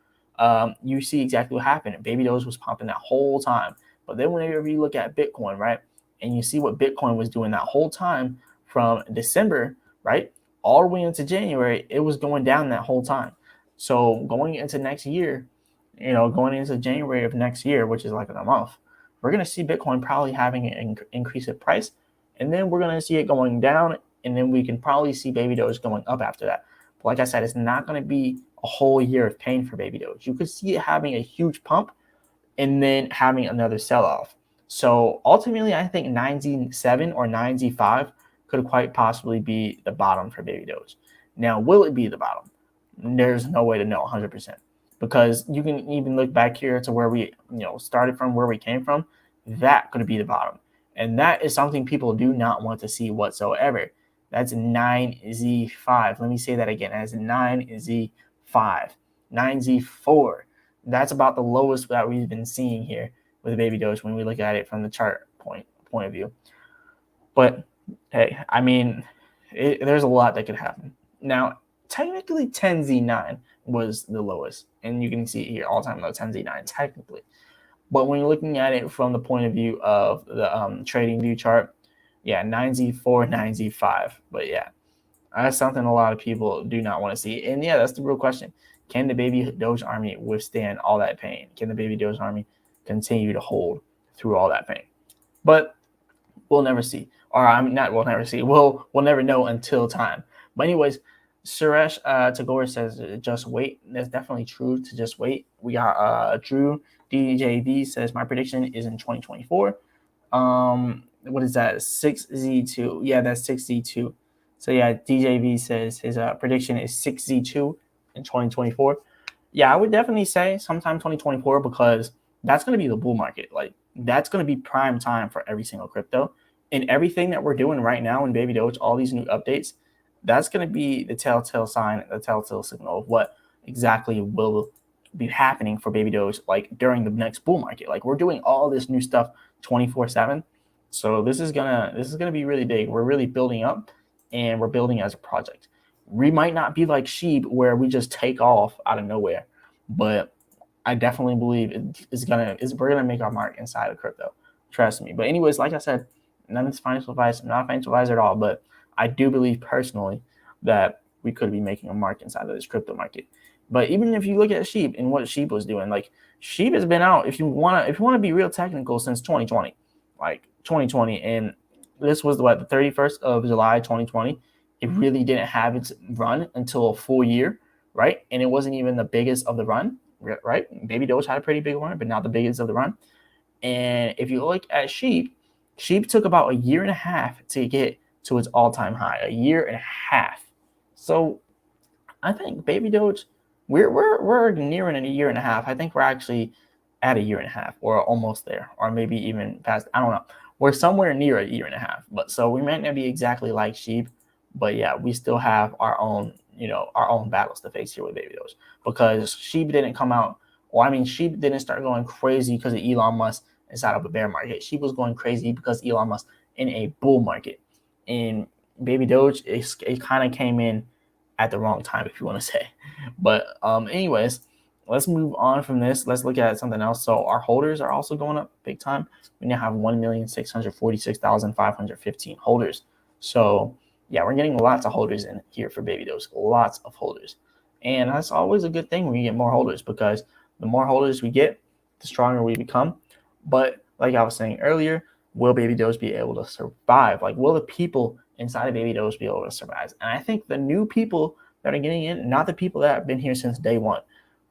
You see exactly what happened. Baby Doge was pumping that whole time. But then whenever you look at Bitcoin, right, and you see what Bitcoin was doing that whole time from December, right, all the way into January, it was going down that whole time. So going into next year, going into January of next year, which is like in a month, we're going to see Bitcoin probably having an increase in price. And then we're going to see it going down. And then we can probably see Baby Doge going up after that. But like I said, it's not going to be a whole year of pain for Baby Doge. You could see it having a huge pump and then having another sell-off. So ultimately, I think 9Z7 or 9Z5 could quite possibly be the bottom for Baby Doge. Now, will it be the bottom? There's no way to know 100%, because you can even look back here to where we started from, where we came from. That could be the bottom, and that is something people do not want to see whatsoever. That's 9Z5. Let me say that again. That's 9Z5, 9Z4. That's about the lowest that we've been seeing here with Baby Doge when we look at it from the chart point of view. But hey, I mean, there's a lot that could happen. Now, technically 10Z9 was the lowest, and you can see it here, all-time low 10Z9 technically. But when you're looking at it from the point of view of the trading view chart, yeah, 9Z4, 9Z5. But yeah, that's something a lot of people do not want to see. And yeah, that's the real question. Can the baby Doge army withstand all that pain? Can the baby Doge army continue to hold through all that pain? But we'll never see. Or I'm not, we'll never see. We'll never know until time. But anyways, Suresh Tagore says just wait. That's definitely true to just wait. We got Drew DJV says my prediction is in 2024. What is that? 6Z2. Yeah, that's 6Z2. So yeah, DJV says his prediction is 6Z2 in 2024. Yeah, I would definitely say sometime 2024 because that's going to be the bull market. Like that's going to be prime time for every single crypto. And everything that we're doing right now in Baby Doge, all these new updates, that's going to be the telltale sign, the telltale signal of what exactly will be happening for Baby Doge like during the next bull market. Like we're doing all this new stuff 24/7. So this is gonna be really big. We're really building up, and we're building as a project. We might not be like Sheep where we just take off out of nowhere, but I definitely believe we're gonna make our mark inside of crypto. Trust me. But anyways, like I said, none of this financial advice. I'm not a financial advisor at all, but I do believe personally that we could be making a mark inside of this crypto market. But even if you look at Sheep and what Sheep was doing, like Sheep has been out, if you wanna be real technical, since 2020. Like 2020, and this was the 31st of July 2020. It really didn't have its run until a full year, right? And it wasn't even the biggest of the run, right? Baby Doge had a pretty big run, but not the biggest of the run. And if you look at Sheep took about a year and a half to get to its all-time high, a year and a half. So I think Baby Doge, we're nearing a year and a half. I think we're actually at a year and a half, or almost there, or maybe even past. I don't know. We're somewhere near a year and a half, but so we might not be exactly like Sheep, but yeah, we still have our own, our own battles to face here with Baby Doge, because Sheep didn't come out. Well, I mean, Sheep didn't start going crazy because of Elon Musk inside of a bear market. Sheep was going crazy because Elon Musk in a bull market. And Baby Doge, it kind of came in at the wrong time, if you want to say. But anyways, let's move on from this. Let's look at something else. So our holders are also going up big time. We now have 1,646,515 holders. So yeah, we're getting lots of holders in here for Baby Doge, lots of holders. And that's always a good thing when you get more holders, because the more holders we get, the stronger we become. But like I was saying earlier, will Baby Doge be able to survive? Like, will the people inside of Baby Doge be able to survive? And I think the new people that are getting in, not the people that have been here since day one,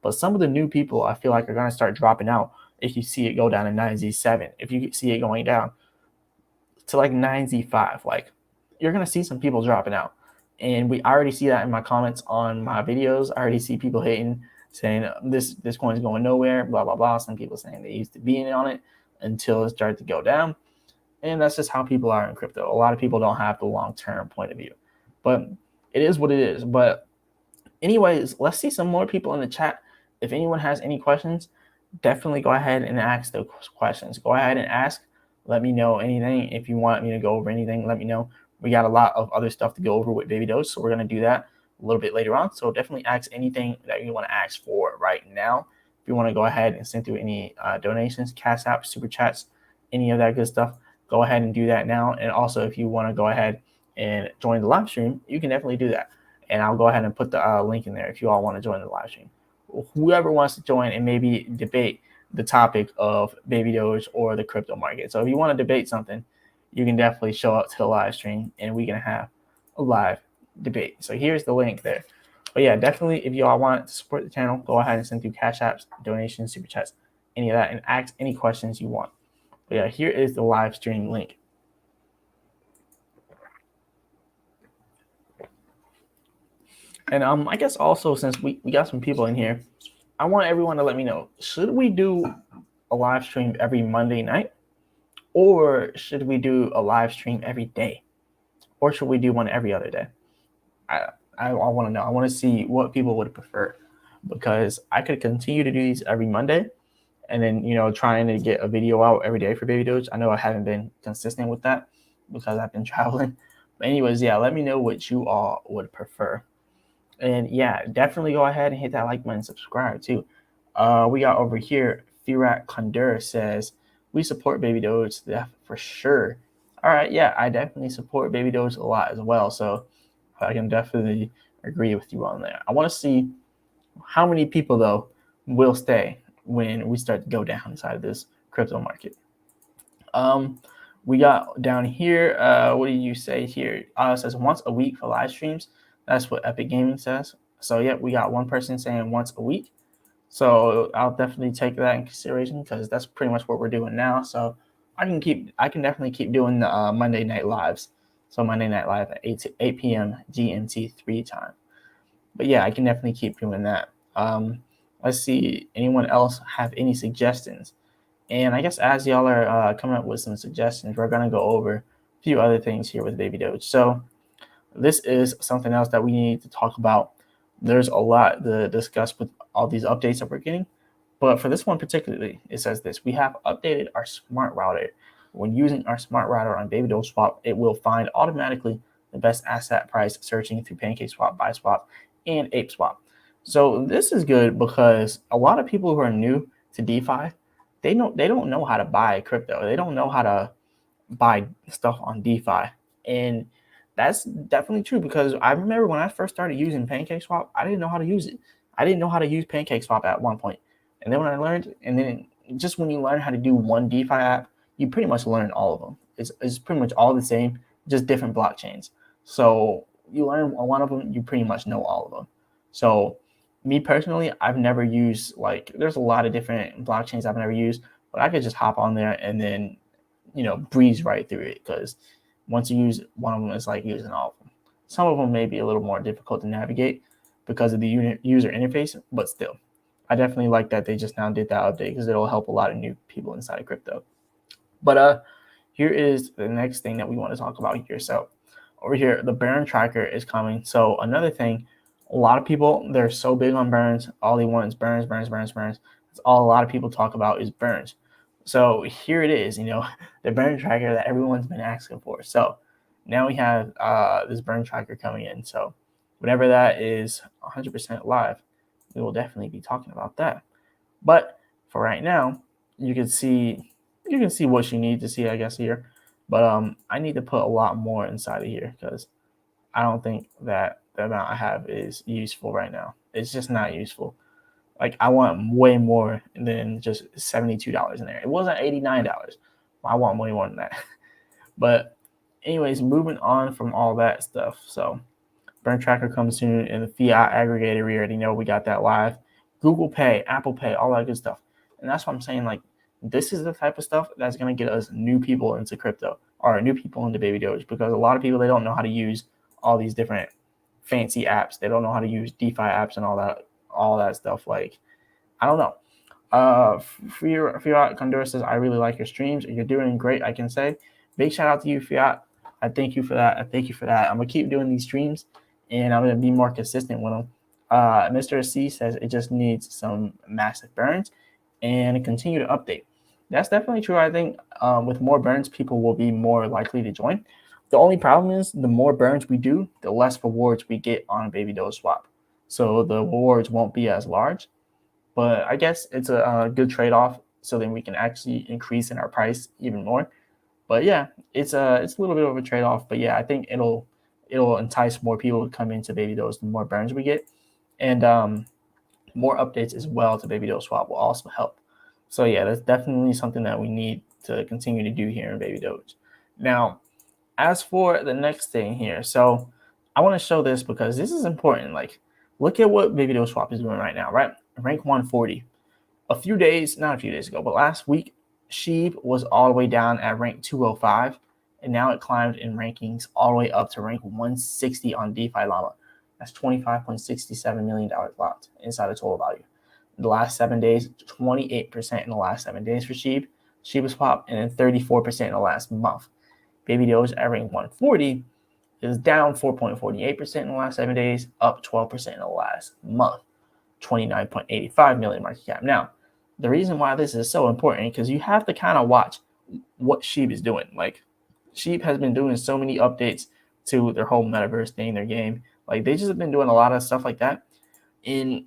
but some of the new people I feel like are going to start dropping out if you see it go down to 9Z7, if you see it going down to like 9Z5, like you're going to see some people dropping out. And I already see that in my comments on my videos. I already see people hating, saying this coin is going nowhere, blah, blah, blah. Some people saying they used to be in on it until it started to go down. And that's just how people are in crypto. A lot of people don't have the long-term point of view. But it is what it is. But anyways, let's see some more people in the chat. If anyone has any questions, definitely go ahead and ask those questions. Go ahead and ask. Let me know anything. If you want me to go over anything, let me know. We got a lot of other stuff to go over with Baby Doge, so we're going to do that a little bit later on. So definitely ask anything that you want to ask for right now. If you want to go ahead and send through any donations, Cash App, Super Chats, any of that good stuff, go ahead and do that now. And also, if you want to go ahead and join the live stream, you can definitely do that. And I'll go ahead and put the link in there if you all want to join the live stream. Whoever wants to join and maybe debate the topic of Baby Doge or the crypto market. So if you want to debate something, you can definitely show up to the live stream and we can have a live debate. So here's the link there. But yeah, definitely, if you all want to support the channel, go ahead and send through Cash Apps, donations, Super Chats, any of that, and ask any questions you want. But yeah, here is the live stream link. And I guess also, since we got some people in here, I want everyone to let me know, should we do a live stream every Monday night? Or should we do a live stream every day? Or should we do one every other day? I want to know. I want to see what people would prefer, because I could continue to do these every Monday and then, trying to get a video out every day for Baby Doge. I know I haven't been consistent with that because I've been traveling. But anyways, yeah, let me know what you all would prefer. And yeah, definitely go ahead and hit that like button, subscribe too. We got over here, Firat Kondur says, we support Baby Doge for sure. All right, yeah, I definitely support Baby Doge a lot as well. So I can definitely agree with you on that. I want to see how many people, though, will stay when we start to go down inside of this crypto market. We got down here, what do you say here? It says once a week for live streams. That's what Epic Gaming says. So, yeah, we got one person saying once a week. So I'll definitely take that in consideration because that's pretty much what we're doing now. So I can definitely keep doing the Monday night lives. So Monday night live at 8 p.m. GMT 3 time. But yeah, I can definitely keep doing that. Let's see, anyone else have any suggestions? And I guess as y'all are coming up with some suggestions, we're gonna go over a few other things here with Baby Doge. So this is something else that we need to talk about. There's a lot to discuss with all these updates that we're getting. But for this one particularly, it says this: we have updated our smart router. When using our smart router on Baby Doge Swap, it will find automatically the best asset price searching through PancakeSwap, BuySwap, and ApeSwap. So this is good because a lot of people who are new to DeFi, they don't know how to buy crypto. They don't know how to buy stuff on DeFi. And that's definitely true because I remember when I first started using PancakeSwap, I didn't know how to use it. I didn't know how to use PancakeSwap at one point. And then when I learned, and then just when you learn how to do one DeFi app, you pretty much learn all of them. It's pretty much all the same, just different blockchains. So you learn one of them, you pretty much know all of them. So me personally, I've never used, like, there's a lot of different blockchains I've never used, but I could just hop on there and then breeze right through it because once you use one of them, it's like using all of them. Some of them may be a little more difficult to navigate because of the user interface, but still, I definitely like that they just now did that update because it'll help a lot of new people inside of crypto. But here is the next thing that we want to talk about here. So over here, the burn tracker is coming. So another thing, a lot of people, they're so big on burns. All they want is burns. That's all a lot of people talk about is burns. So here it is, the burn tracker that everyone's been asking for. So now we have this burn tracker coming in. So whenever that is 100% live, we will definitely be talking about that. But for right now, you can see what you need to see, I guess, here. But I need to put a lot more inside of here because I don't think that the amount I have is useful right now. It's just not useful. Like, I want way more than just $72 in there. It wasn't $89. I want way more than that. But anyways, moving on from all that stuff. So burn tracker comes soon, and the fiat aggregator, we already know we got that live. Google Pay, Apple Pay, all that good stuff. And that's what I'm saying, like, this is the type of stuff that's going to get us new people into crypto or new people into Baby Doge because a lot of people, they don't know how to use all these different fancy apps. They don't know how to use DeFi apps and all that stuff. Like, I don't know. Fiat Condor says, I really like your streams. You're doing great, I can say. Big shout out to you, Fiat. I thank you for that. I'm going to keep doing these streams, and I'm going to be more consistent with them. Mr. C says it just needs some massive burns and continue to update. That's definitely true. I think with more burns, people will be more likely to join. The only problem is the more burns we do, the less rewards we get on Baby Doge Swap. So the rewards won't be as large. But I guess it's a good trade-off so then we can actually increase in our price even more. But yeah, it's a little bit of a trade-off. But yeah, I think it'll entice more people to come into Baby Doge the more burns we get. And more updates as well to Baby Doge Swap will also help. So yeah, that's definitely something that we need to continue to do here in Baby Doge. Now, as for the next thing here, so I want to show this because this is important. Like, look at what Baby Doge Swap is doing right now, right? Rank 140. Not a few days ago, but last week, Sheep was all the way down at rank 205, and now it climbed in rankings all the way up to rank 160 on DeFi Llama. That's $25.67 million locked inside of total value. In the last 7 days, 28% in the last 7 days for Sheep. Sheep was popped, and then 34% in the last month. Baby Doge at rank 140 is down 4.48% in the last 7 days, up 12% in the last month. 29.85 million market cap. Now, the reason why this is so important because you have to kind of watch what Sheep is doing. Like, Sheep has been doing so many updates to their whole metaverse thing, their game. Like they just have been doing a lot of stuff like that. And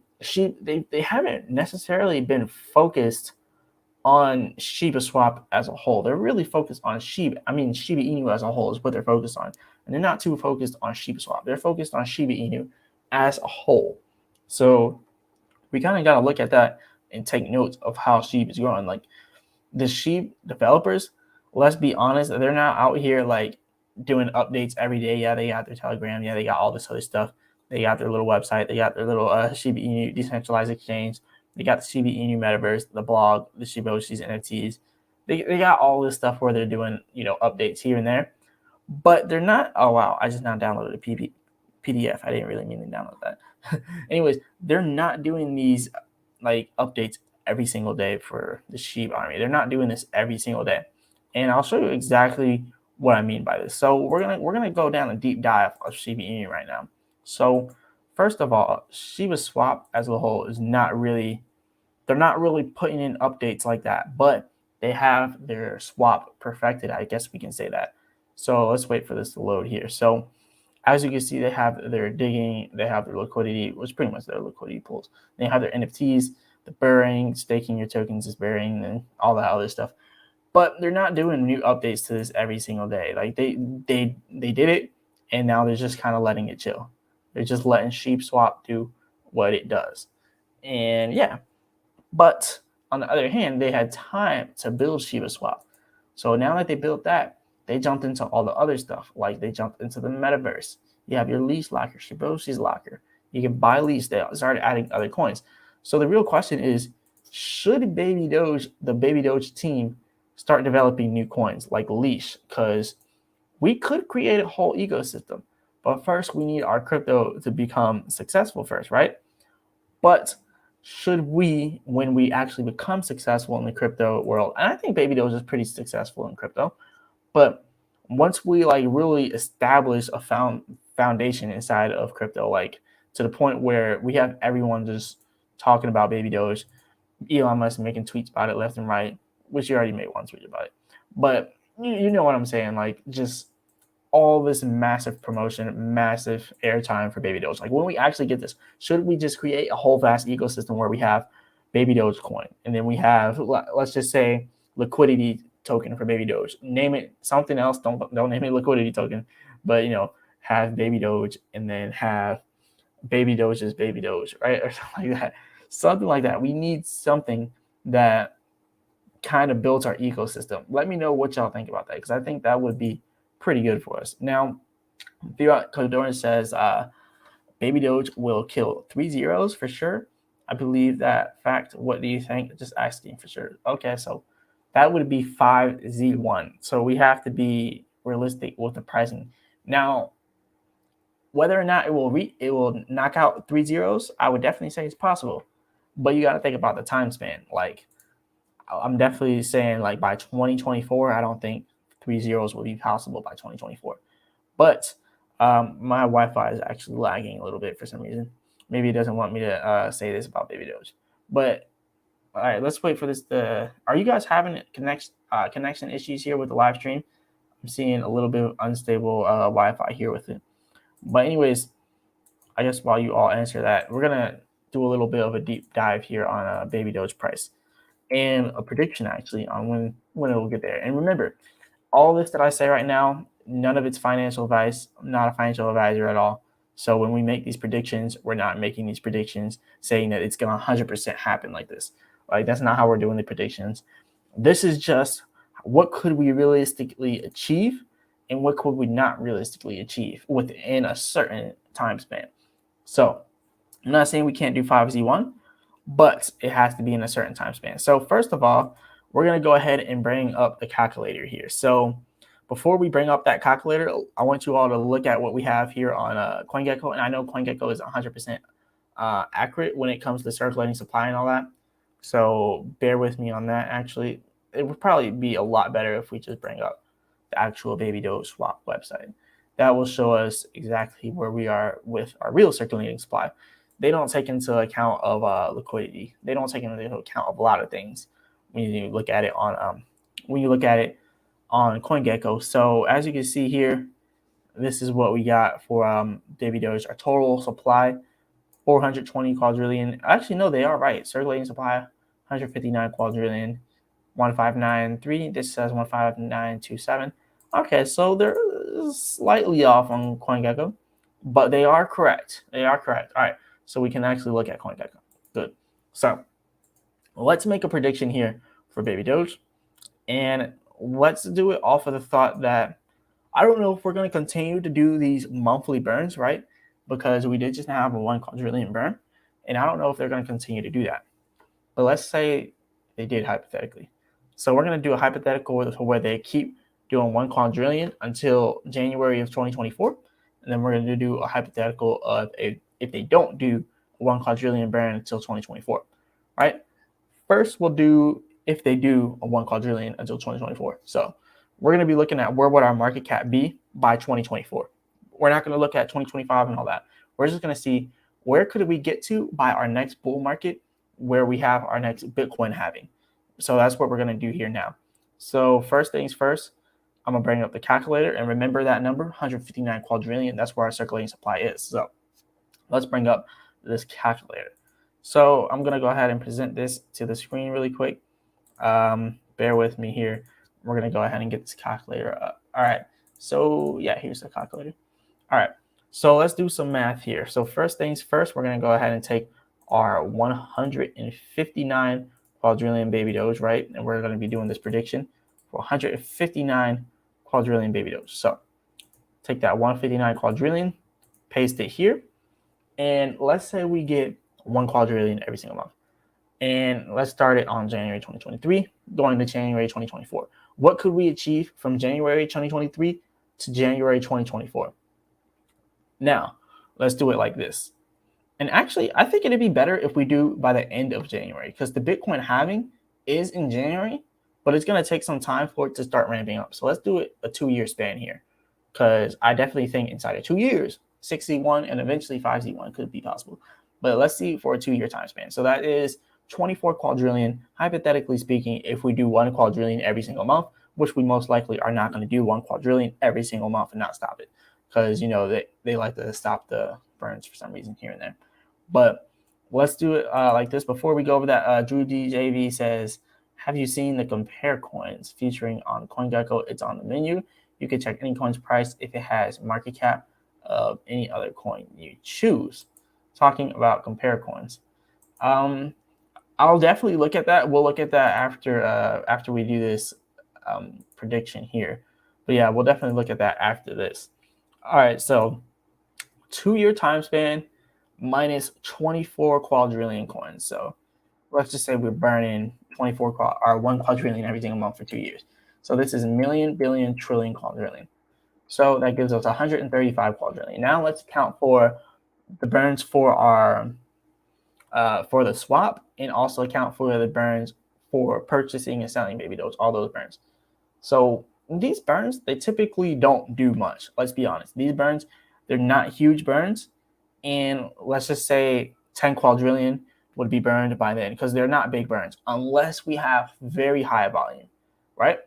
they haven't necessarily been focused on Shiba Swap as a whole. They're really focused on Shiba Inu as a whole is what they're focused on. And they're not too focused on Shiba Swap. They're focused on Shiba Inu as a whole. So we kind of got to look at that and take notes of how Shiba is growing. Like the Sheep developers, let's be honest, they're not out here like doing updates every day. Yeah, they got their Telegram. Yeah, they got all this other stuff. They got their little website. They got their little Shiba Inu decentralized exchange. They got the Shiba Inu metaverse, the blog, the Shiba Oshis, NFTs. They got all this stuff where they're doing, updates here and there. But they're not, oh wow, I just now downloaded a PDF. I didn't really mean to download that. Anyways, they're not doing these like updates every single day for the Sheep army. They're not doing this every single day. And I'll show you exactly what I mean by this. So we're gonna go down a deep dive of Shiba Inu right now. So first of all, Shiba Swap as a whole is they're not really putting in updates like that, but they have their swap perfected. I guess we can say that. So let's wait for this to load here. So as you can see, they have their digging, they have their liquidity, which pretty much their liquidity pools. They have their NFTs, the burying, staking your tokens is burying, and all that other stuff. But they're not doing new updates to this every single day. Like they did it, and now they're just kind of letting it chill. They're just letting Sheep Swap do what it does. And yeah, but on the other hand, they had time to build Shiba Swap. So now that they built that, they jumped into all the other stuff. Like they jumped into the metaverse. You have your lease locker, Shiboshi's locker. You can buy lease. They started adding other coins. So the real question is, should the Baby Doge team start developing new coins like Leash? Because we could create a whole ecosystem. But first, we need our crypto to become successful first, right? But should we, when we actually become successful in the crypto world, and I think Baby Doge is pretty successful in crypto, but once we like really establish a foundation inside of crypto, like to the point where we have everyone just talking about Baby Doge, Elon Musk making tweets about it left and right, which you already made one tweet about it, but you know what I'm saying, like just all this massive promotion, massive airtime for Baby Doge. Like when we actually get this, should we just create a whole vast ecosystem where we have Baby Doge coin, and then we have, let's just say, liquidity token for Baby Doge. Name it something else. Don't name it liquidity token, but have Baby Doge, and then have Baby Doge's Baby Doge, right, or something like that. Something like that. We need something that kind of builds our ecosystem. Let me know what y'all think about that, because I think that would be pretty good for us. Now, Codorn says Baby Doge will kill 3 zeros for sure. I believe that fact. What do you think? Just asking for sure. Okay, so that would be 5Z1. So we have to be realistic with the pricing. Now, whether or not it will knock out 3 zeros, I would definitely say it's possible. But you got to think about the time span. Like, I'm definitely saying like by 2024, I don't think 3 zeros will be possible by 2024. But my Wi-Fi is actually lagging a little bit for some reason. Maybe it doesn't want me to say this about Baby Doge. But all right, let's wait for this. Are you guys having connection issues here with the live stream? I'm seeing a little bit of unstable Wi-Fi here with it. But anyways, I guess while you all answer that, we're gonna do a little bit of a deep dive here on Baby Doge price and a prediction actually on when it will get there. And remember, all this that I say right now, none of it's financial advice. I'm not a financial advisor at all. So when we make these predictions, we're not making these predictions saying that it's going to 100% happen like this. Like that's not how we're doing the predictions. This is just what could we realistically achieve and what could we not realistically achieve within a certain time span. So I'm not saying we can't do 5Z1, but it has to be in a certain time span. So first of all, we're going to go ahead and bring up the calculator here. So before we bring up that calculator, I want you all to look at what we have here on CoinGecko. And I know CoinGecko is 100% accurate when it comes to circulating supply and all that. So bear with me on that. Actually, it would probably be a lot better if we just bring up the actual Baby Doge swap website. That will show us exactly where we are with our real circulating supply. They don't take into account of liquidity. They don't take into account of a lot of things when you look at it on CoinGecko. So as you can see here, this is what we got for Baby Doge. Our total supply, 420 quadrillion. Actually, no, they are right. Circulating supply, 159 quadrillion. 1593. This says 15927. Okay, so they're slightly off on CoinGecko, but they are correct. They are correct. All right, so we can actually look at CoinGecko. Good. So let's make a prediction here for Baby Doge, and let's do it off of the thought that I don't know if we're going to continue to do these monthly burns, right? Because we did just have a 1 quadrillion burn, and I don't know if they're going to continue to do that. But let's say they did hypothetically. So we're going to do a hypothetical where they keep doing 1 quadrillion until January of 2024. And then we're going to do a hypothetical of if they don't do 1 quadrillion burn until 2024, right? First, we'll do if they do a 1 quadrillion until 2024. So we're going to be looking at where would our market cap be by 2024. We're not going to look at 2025 and all that. We're just going to see where could we get to by our next bull market, where we have our next Bitcoin halving. So that's what we're going to do here now. So first things first, I'm going to bring up the calculator, and remember that number, 159 quadrillion. That's where our circulating supply is. So let's bring up this calculator. So I'm going to go ahead and present this to the screen really quick. Bear with me here. We're going to go ahead and get this calculator up. All right. So yeah, here's the calculator. All right. So let's do some math here. So first things first, we're going to go ahead and take our 159 quadrillion Baby Doge, right? And we're going to be doing this prediction for 159 quadrillion Baby Doge. So take that 159 quadrillion, paste it here, and let's say we get 1 quadrillion every single month. And let's start it on January 2023, going to January 2024. What could we achieve from January 2023 to January 2024? Now, let's do it like this. And actually, I think it'd be better if we do by the end of January, because the Bitcoin halving is in January, but it's going to take some time for it to start ramping up. So let's do it a 2-year span here, because I definitely think inside of 2 years, 6Z1 and eventually 5Z1 could be possible. But let's see for a 2-year time span. So that is 24 quadrillion, hypothetically speaking, if we do 1 quadrillion every single month, which we most likely are not going to do 1 quadrillion every single month and not stop it, because, you know, they like to stop the burns for some reason here and there. But let's do it like this. Before we go over that, Drew DJV says, have you seen the compare coins featuring on CoinGecko? It's on the menu. You can check any coin's price if it has market cap of any other coin you choose. Talking about compare coins. I'll definitely look at that. We'll look at that after we do this prediction here. But yeah, we'll definitely look at that after this. All right, so 2-year time span minus 24 quadrillion coins. So let's just say we're burning 24 or 1 quadrillion every single month for 2 years. So this is million, billion, trillion, quadrillion. So that gives us 135 quadrillion. Now let's account for the burns for our for the swap, and also account for the burns for purchasing and selling Baby Doge, all those burns. So these burns, they typically don't do much. Let's be honest. These burns, they're not huge burns. And let's just say 10 quadrillion would be burned by then, because they're not big burns unless we have very high volume, right?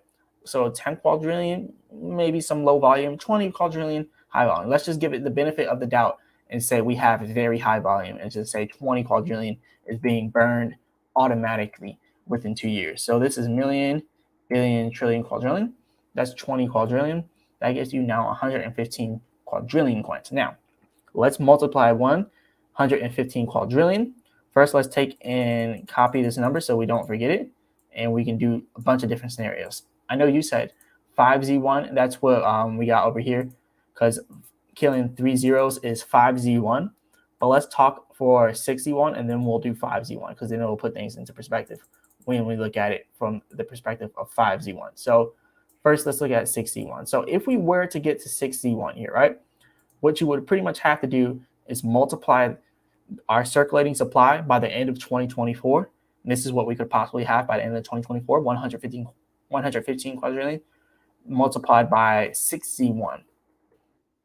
So 10 quadrillion, maybe some low volume, 20 quadrillion, high volume. Let's just give it the benefit of the doubt and say we have very high volume, and just say 20 quadrillion is being burned automatically within 2 years. So this is million, billion, trillion, quadrillion. That's 20 quadrillion. That gives you now 115 quadrillion coins. Now, let's multiply 115 quadrillion. First, let's take and copy this number so we don't forget it, and we can do a bunch of different scenarios. I know you said 5Z1, that's what we got over here, because killing 3 zeros is 5Z1. But let's talk for 6Z1, and then we'll do 5Z1, because then it will put things into perspective when we look at it from the perspective of 5Z1. So first, let's look at 6Z1. So if we were to get to 6Z1 here, right, what you would pretty much have to do is multiply our circulating supply by the end of 2024. And this is what we could possibly have by the end of 2024, 115 quadrillion multiplied by 6Z1.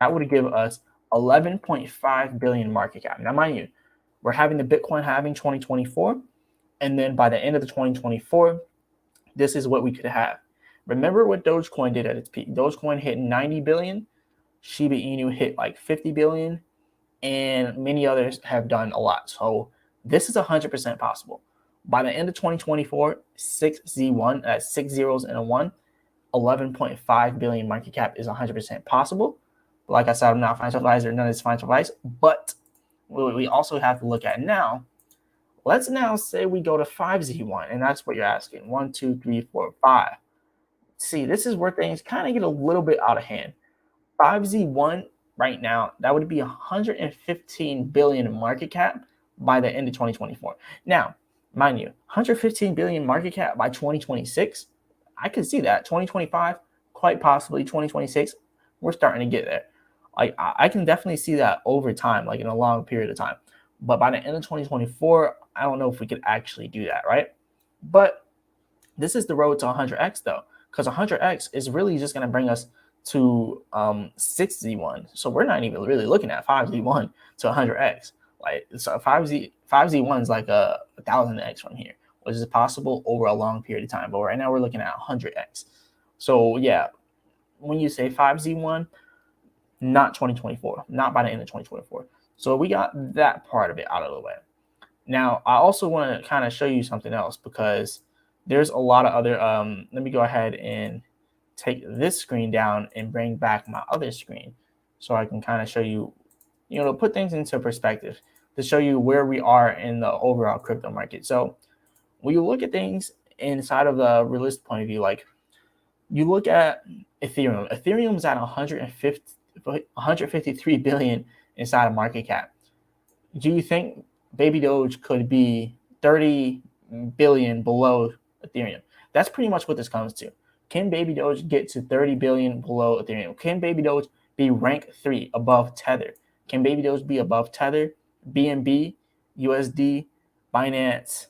That would give us 11.5 billion market cap. Now, mind you, we're having the Bitcoin halving 2024. And then by the end of the 2024, this is what we could have. Remember what Dogecoin did at its peak. Dogecoin hit 90 billion. Shiba Inu hit like 50 billion, and many others have done a lot. So this is 100% possible. By the end of 2024, 6Z1, that's 6 zeros and a 1, 11.5 billion market cap is 100% possible. But like I said, I'm not a financial advisor, none of this financial advice. But what we also have to look at now, let's now say we go to 5Z1, and that's what you're asking. 1, 2, 3, 4, 5. See, this is where things kind of get a little bit out of hand. 5Z1 right now, that would be 115 billion in market cap by the end of 2024. Now, mind you, 115 billion market cap by 2026, I could see that. 2025, quite possibly 2026, we're starting to get there. Like I can definitely see that over time, like in a long period of time. But by the end of 2024, I don't know if we could actually do that, right? But this is the road to 100x though, because 100x is really just going to bring us to 6Z1. So we're not even really looking at 5Z1 to 100x. Like so 5Z1 is like a 1000x from here, which is possible over a long period of time. But right now we're looking at 100x. So yeah, when you say 5Z1, not 2024, not by the end of 2024. So we got that part of it out of the way. Now, I also want to kind of show you something else because there's a lot of other, let me go ahead and take this screen down and bring back my other screen so I can kind of show you, put things into perspective to show you where we are in the overall crypto market. So when you look at things inside of the realistic point of view, like you look at Ethereum. Ethereum's at 153 billion inside of market cap. Do you think Baby Doge could be 30 billion below Ethereum? That's pretty much what this comes to. Can Baby Doge get to 30 billion below Ethereum? Can Baby Doge be rank 3 above Tether? Can Baby Doge be above Tether, BNB, USD, Binance,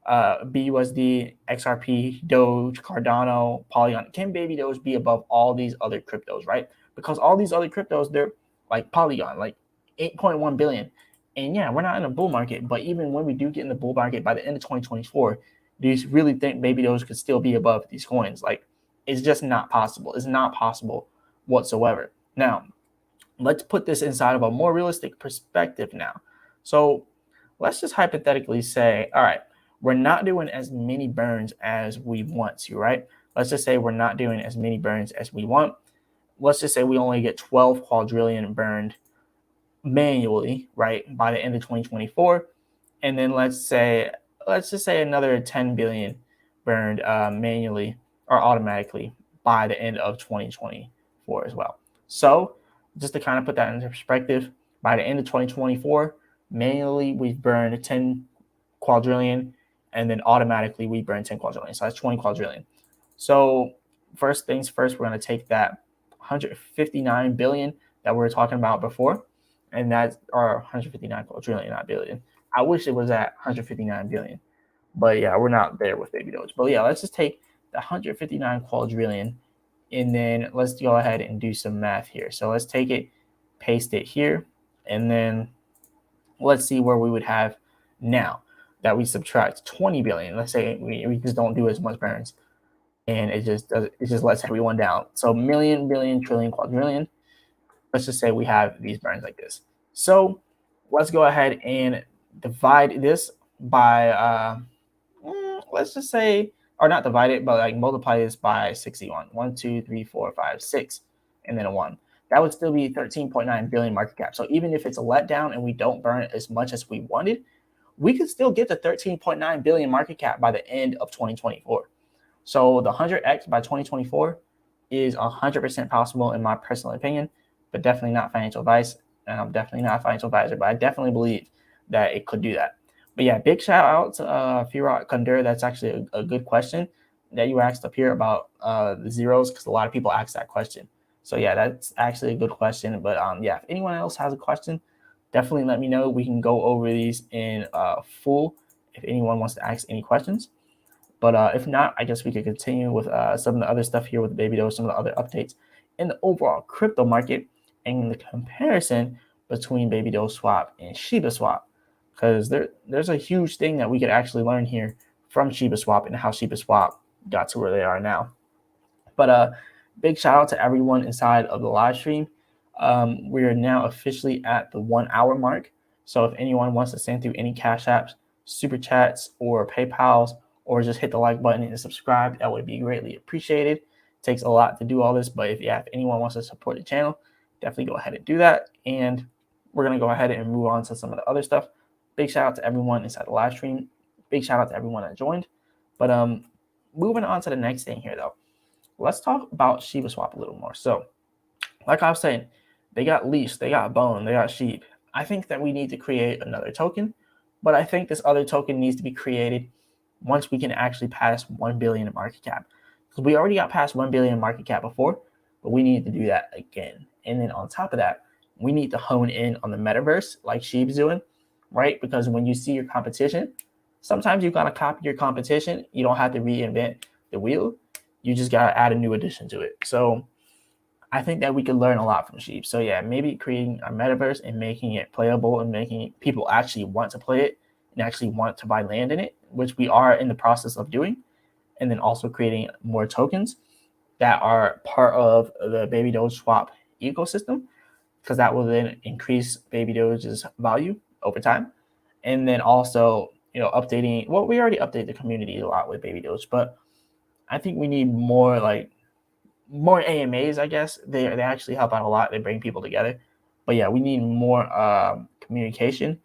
BUSD, XRP, Doge, Cardano, Polygon? Can Baby Doge be above all these other cryptos, right? Because all these other cryptos, they're like Polygon, like 8.1 billion. And yeah, we're not in a bull market, but even when we do get in the bull market by the end of 2024, do you really think Baby Doge could still be above these coins? Like, it's just not possible. It's not possible whatsoever. Now, let's put this inside of a more realistic perspective now. So let's just hypothetically say, all right, we're not doing as many burns as we want to, right? Let's just say we're not doing as many burns as we want. Let's just say we only get 12 quadrillion burned manually, right, by the end of 2024. And then let's just say another 10 billion burned manually or automatically by the end of 2024 as well. So just to kind of put that into perspective, by the end of 2024, manually we've burned 10 quadrillion, and then automatically we burn 10 quadrillion. So that's 20 quadrillion. So first things first, we're going to take that 159 billion that we were talking about before, and that's our 159 quadrillion, not billion. I wish it was at 159 billion, but yeah, we're not there with Baby Doge. But yeah, let's just take the 159 quadrillion, and then let's go ahead and do some math here. So let's take it, paste it here, and then let's see where we would have now that we subtract 20 billion. Let's say we just don't do as much burns, and it just lets everyone down. So million, billion, trillion, quadrillion. Let's just say we have these burns like this. So let's go ahead and divide this by, let's just say, or not divide it, but like multiply this by 61. 1, 2, 3, 4, 5, 6, and then a 1. That would still be 13.9 billion market cap. So even if it's a letdown and we don't burn as much as we wanted, we could still get the 13.9 billion market cap by the end of 2024. So the 100x by 2024 is 100% possible in my personal opinion, but definitely not financial advice. And I'm definitely not a financial advisor, but I definitely believe that it could do that. But yeah, big shout out to Firat Kundur. That's actually a good question that you asked up here about the zeros, because a lot of people ask that question. So yeah, that's actually a good question. But yeah, if anyone else has a question, definitely let me know. We can go over these in full if anyone wants to ask any questions. But if not, I guess we could continue with some of the other stuff here with Baby Doge, some of the other updates in the overall crypto market and the comparison between Baby Doge Swap and Shiba Swap. Because there's a huge thing that we could actually learn here from Shiba Swap and how Shiba Swap got to where they are now. But big shout out to everyone inside of the live stream. We are now officially at the 1 hour mark. So if anyone wants to send through any Cash Apps, Super Chats, or PayPals, or just hit the like button and subscribe, that would be greatly appreciated. It takes a lot to do all this, but if anyone wants to support the channel, definitely go ahead and do that. And we're going to go ahead and move on to some of the other stuff. Big shout out to everyone inside the live stream. Big shout out to everyone that joined. But moving on to the next thing here, though. Let's talk about Shiba Swap a little more. So, like I was saying, they got Leash, they got Bone, they got Sheep. I think that we need to create another token, but I think this other token needs to be created once we can actually pass 1 billion in market cap. Because we already got past 1 billion in market cap before, but we need to do that again. And then on top of that, we need to hone in on the metaverse like Sheep's doing, right? Because when you see your competition, sometimes you gotta copy your competition. You don't have to reinvent the wheel. You just gotta add a new addition to it. So I think that we could learn a lot from Sheep. So yeah, maybe creating a metaverse and making it playable and making people actually want to play it and actually want to buy land in it, which we are in the process of doing. And then also creating more tokens that are part of the Baby Doge swap ecosystem, because that will then increase Baby Doge's value over time. And then also, updating, well, we already update the community a lot with Baby Doge, but I think we need more AMAs, I guess. They actually help out a lot. They bring people together. But yeah, we need more communication.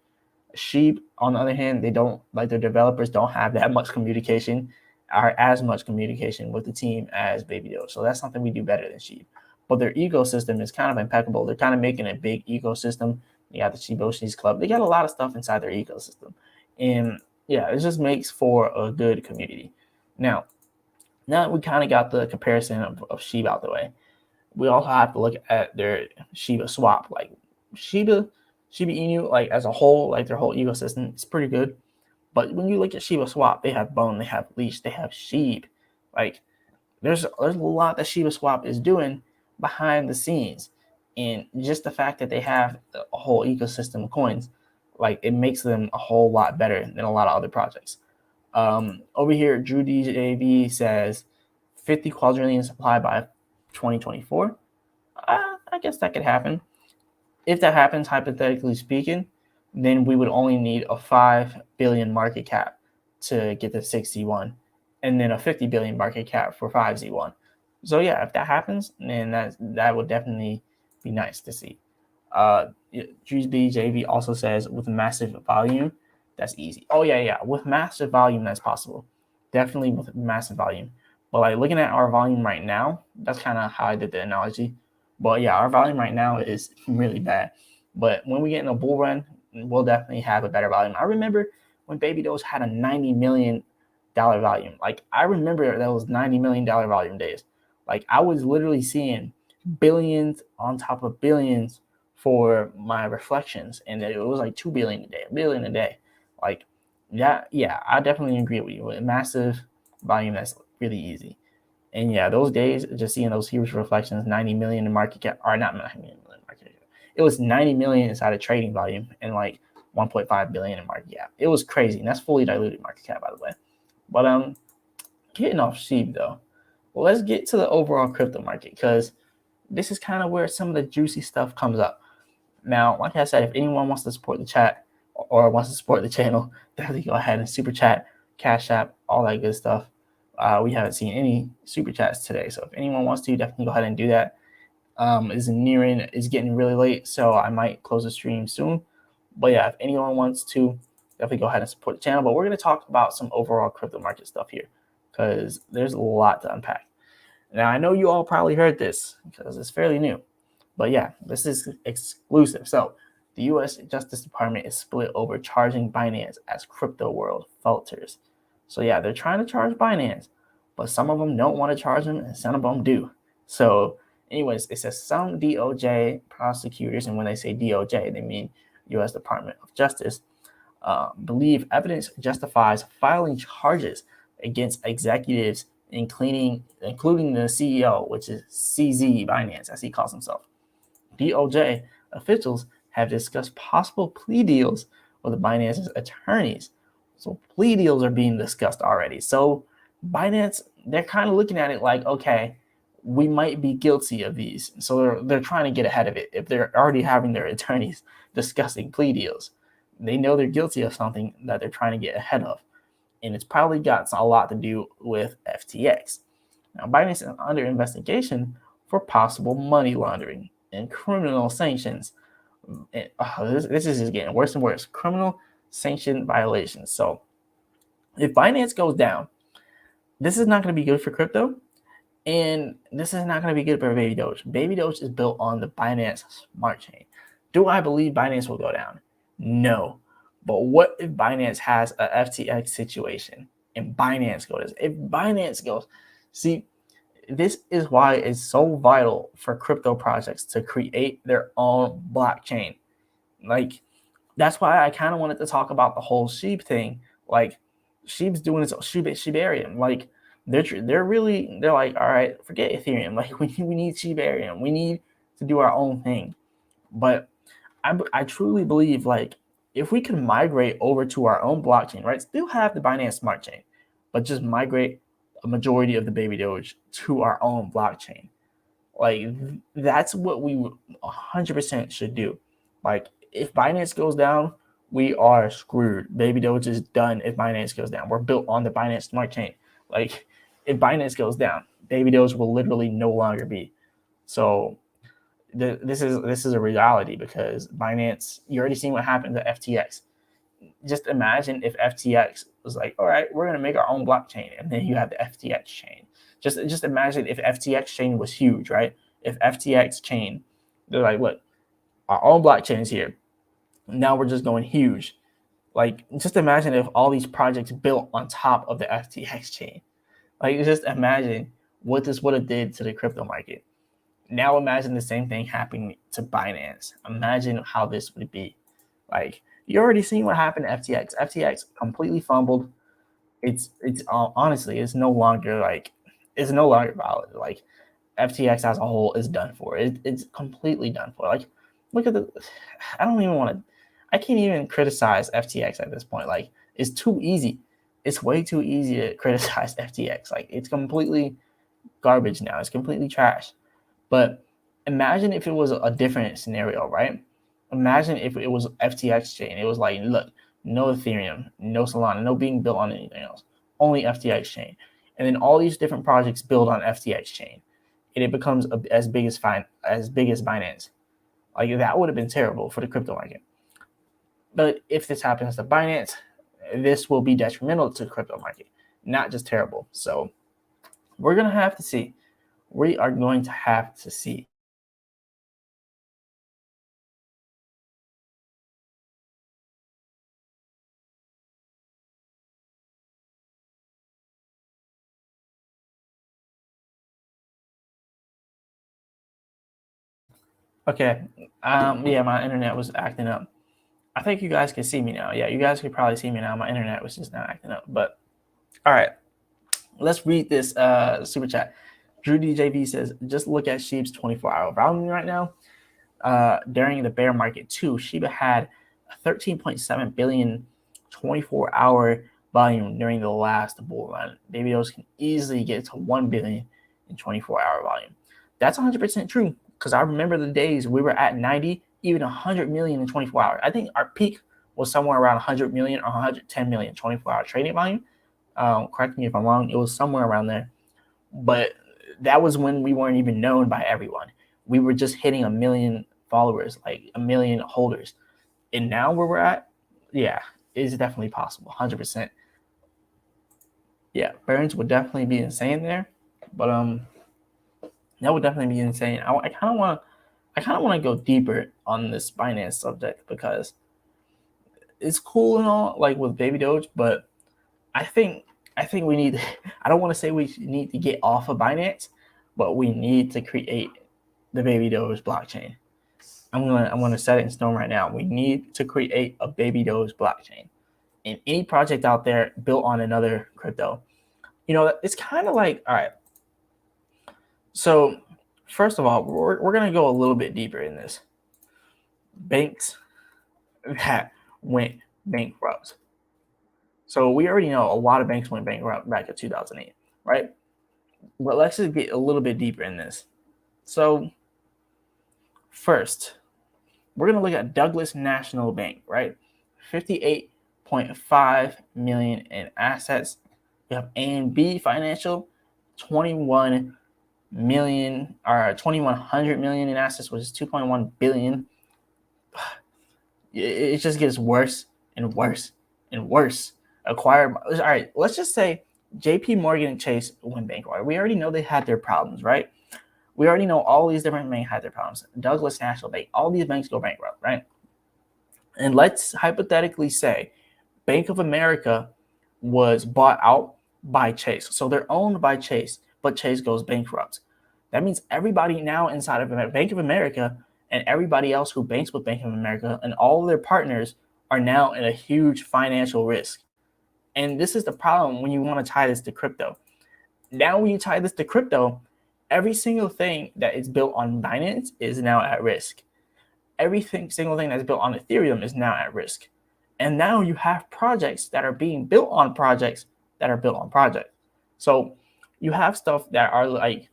Sheep, on the other hand, they don't, like, their developers don't have that much communication or as much communication with the team as Baby Doge. So that's something we do better than Sheep. But their ecosystem is kind of impeccable. They're kind of making a big ecosystem. They got the Shiboshi's Club. They got a lot of stuff inside their ecosystem. And yeah, it just makes for a good community. Now that we kind of got the comparison of Shiba out the way, we also have to look at their Shiba swap. Like Shiba Inu, like as a whole, like their whole ecosystem is pretty good. But when you look at Shiba swap, they have Bone, they have Leash, they have Sheep. Like there's a lot that Shiba swap is doing behind the scenes. And just the fact that they have a whole ecosystem of coins, like it makes them a whole lot better than a lot of other projects. Over here, Drew DJV says 50 quadrillion supply by 2024. I guess that could happen. If that happens, hypothetically speaking, then we would only need a 5 billion market cap to get the 6Z1, and then a 50 billion market cap for 5Z1. So yeah, if that happens, then that would definitely be nice to see. GBJV also says with massive volume, that's easy. Oh yeah, with massive volume, that's possible. Definitely with massive volume. But like looking at our volume right now, that's kind of how I did the analogy. But yeah, our volume right now is really bad. But when we get in a bull run, we'll definitely have a better volume. I remember when Baby Doge had a $90 million volume. Like I remember those $90 million volume days. Like I was literally seeing billions on top of billions for my reflections, and it was like 2 billion a day, $1 billion a day. Like yeah, I definitely agree with you. With massive volume, that's really easy. And yeah, those days, just seeing those huge reflections, 90 million in market cap, or not 90 million in market cap. It was 90 million inside of trading volume and like 1.5 billion in market cap. It was crazy, and that's fully diluted market cap, by the way. But getting off Sheep though, well, let's get to the overall crypto market, because this is kind of where some of the juicy stuff comes up. Now, like I said, if anyone wants to support the chat or wants to support the channel, definitely go ahead and super chat, Cash App, all that good stuff. We haven't seen any super chats today, so if anyone wants to, definitely go ahead and do that. It's getting really late, so I might close the stream soon. But yeah, if anyone wants to, definitely go ahead and support the channel. But we're going to talk about some overall crypto market stuff here, because there's a lot to unpack. Now, I know you all probably heard this because it's fairly new, but yeah, this is exclusive. So the U.S. Justice Department is split over charging Binance as crypto world falters. So yeah, they're trying to charge Binance, but some of them don't want to charge them, and some of them do. So anyways, it says some DOJ prosecutors, and when they say DOJ, they mean U.S. Department of Justice, believe evidence justifies filing charges against executives, including the CEO, which is CZ Binance, as he calls himself. DOJ officials have discussed possible plea deals with Binance's attorneys. So plea deals are being discussed already. So Binance, they're kind of looking at it like, okay, we might be guilty of these. So they're trying to get ahead of it. If they're already having their attorneys discussing plea deals, they know they're guilty of something that they're trying to get ahead of. And it's probably got a lot to do with FTX. Now, Binance is under investigation for possible money laundering and criminal sanctions. And, this is just getting worse and worse. Criminal sanction violations. So if Binance goes down, this is not going to be good for crypto. And this is not going to be good for Baby Doge. Baby Doge is built on the Binance smart chain. Do I believe Binance will go down? No. But what if Binance has a FTX situation and Binance goes? If Binance goes, see, this is why it's so vital for crypto projects to create their own blockchain. Like, that's why I kind of wanted to talk about the whole SHIB thing. Like, SHIB's doing its Shibarium. Like, they're like, all right, forget Ethereum. Like, we need Shibarium. We need to do our own thing. But I truly believe, like, if we can migrate over to our own blockchain, right? Still have the Binance Smart Chain, but just migrate a majority of the Baby Doge to our own blockchain. Like, that's what we 100% should do. Like, if Binance goes down, we are screwed. Baby Doge is done if Binance goes down. We're built on the Binance Smart Chain. Like, if Binance goes down, Baby Doge will literally no longer be. So this is a reality, because Binance, you already seen what happened to FTX. Just imagine if FTX was like, all right, we're going to make our own blockchain, and then you have the FTX chain. Just imagine if FTX chain was huge, right? If FTX chain, they're like, look, our own blockchain is here. Now we're just going huge. Like, just imagine if all these projects built on top of the FTX chain. Like, just imagine what this would have did to the crypto market. Now imagine the same thing happening to Binance. Imagine how this would be. Like, you already seen what happened to FTX. FTX completely fumbled. It's honestly, it's no longer valid. Like, FTX as a whole is done for. It's completely done for. Like, look at I can't even criticize FTX at this point. Like, it's too easy. It's way too easy to criticize FTX. Like, it's completely garbage now. It's completely trash. But imagine if it was a different scenario, right? Imagine if it was FTX chain. It was like, look, no Ethereum, no Solana, no being built on anything else, only FTX chain. And then all these different projects build on FTX chain, and it becomes as big as Binance. Like, that would have been terrible for the crypto market. But if this happens to Binance, this will be detrimental to the crypto market, not just terrible. So we're going to have to see. We are going to have to see. Okay. Yeah, my internet was acting up. I think you guys can see me now. Yeah, you guys can probably see me now. My internet was just not acting up. But all right, let's read this super chat. Drew DJV says, just look at SHIB's 24-hour volume right now. During the bear market too, Shiba had 13.7 billion 24-hour volume during the last bull run. Baby Doge can easily get to 1 billion in 24-hour volume. That's 100% true, because I remember the days we were at 90, even 100 million in 24 hours. I think our peak was somewhere around 100 million or 110 million 24-hour trading volume. Correct me if I'm wrong. It was somewhere around there. But that was when we weren't even known by everyone. We were just hitting 1 million followers, like 1 million holders. And now where we're at, yeah, it's definitely possible, 100%. Yeah, Burns would definitely be insane there, but that would definitely be insane. I kind of want to go deeper on this Binance subject, because it's cool and all, like with Baby Doge, but I think we need. I don't want to say we need to get off of Binance, but we need to create the Baby Doge blockchain. I'm gonna set it in stone right now. We need to create a Baby Doge blockchain, and any project out there built on another crypto. You know, it's kind of like, all right. So first of all, we're gonna go a little bit deeper in this. Banks that went bankrupt. So we already know a lot of banks went bankrupt back in 2008, right? But let's just get a little bit deeper in this. So first, we're going to look at Douglas National Bank, right? 58.5 million in assets. We have A&B Financial, 21 million or 2100 million in assets, which is 2.1 billion. It just gets worse and worse and worse. Acquired. All right, let's just say JP Morgan and Chase went bankrupt. We already know they had their problems, right? We already know all these different banks had their problems. Douglas National Bank, all these banks go bankrupt, right? And let's hypothetically say Bank of America was bought out by Chase. So they're owned by Chase, but Chase goes bankrupt. That means everybody now inside of Bank of America and everybody else who banks with Bank of America and all of their partners are now in a huge financial risk. And this is the problem when you want to tie this to crypto. Now, when you tie this to crypto, every single thing that is built on Binance is now at risk. Every single thing that's built on Ethereum is now at risk. And now you have projects that are being built on projects that are built on projects. So you have stuff that are like,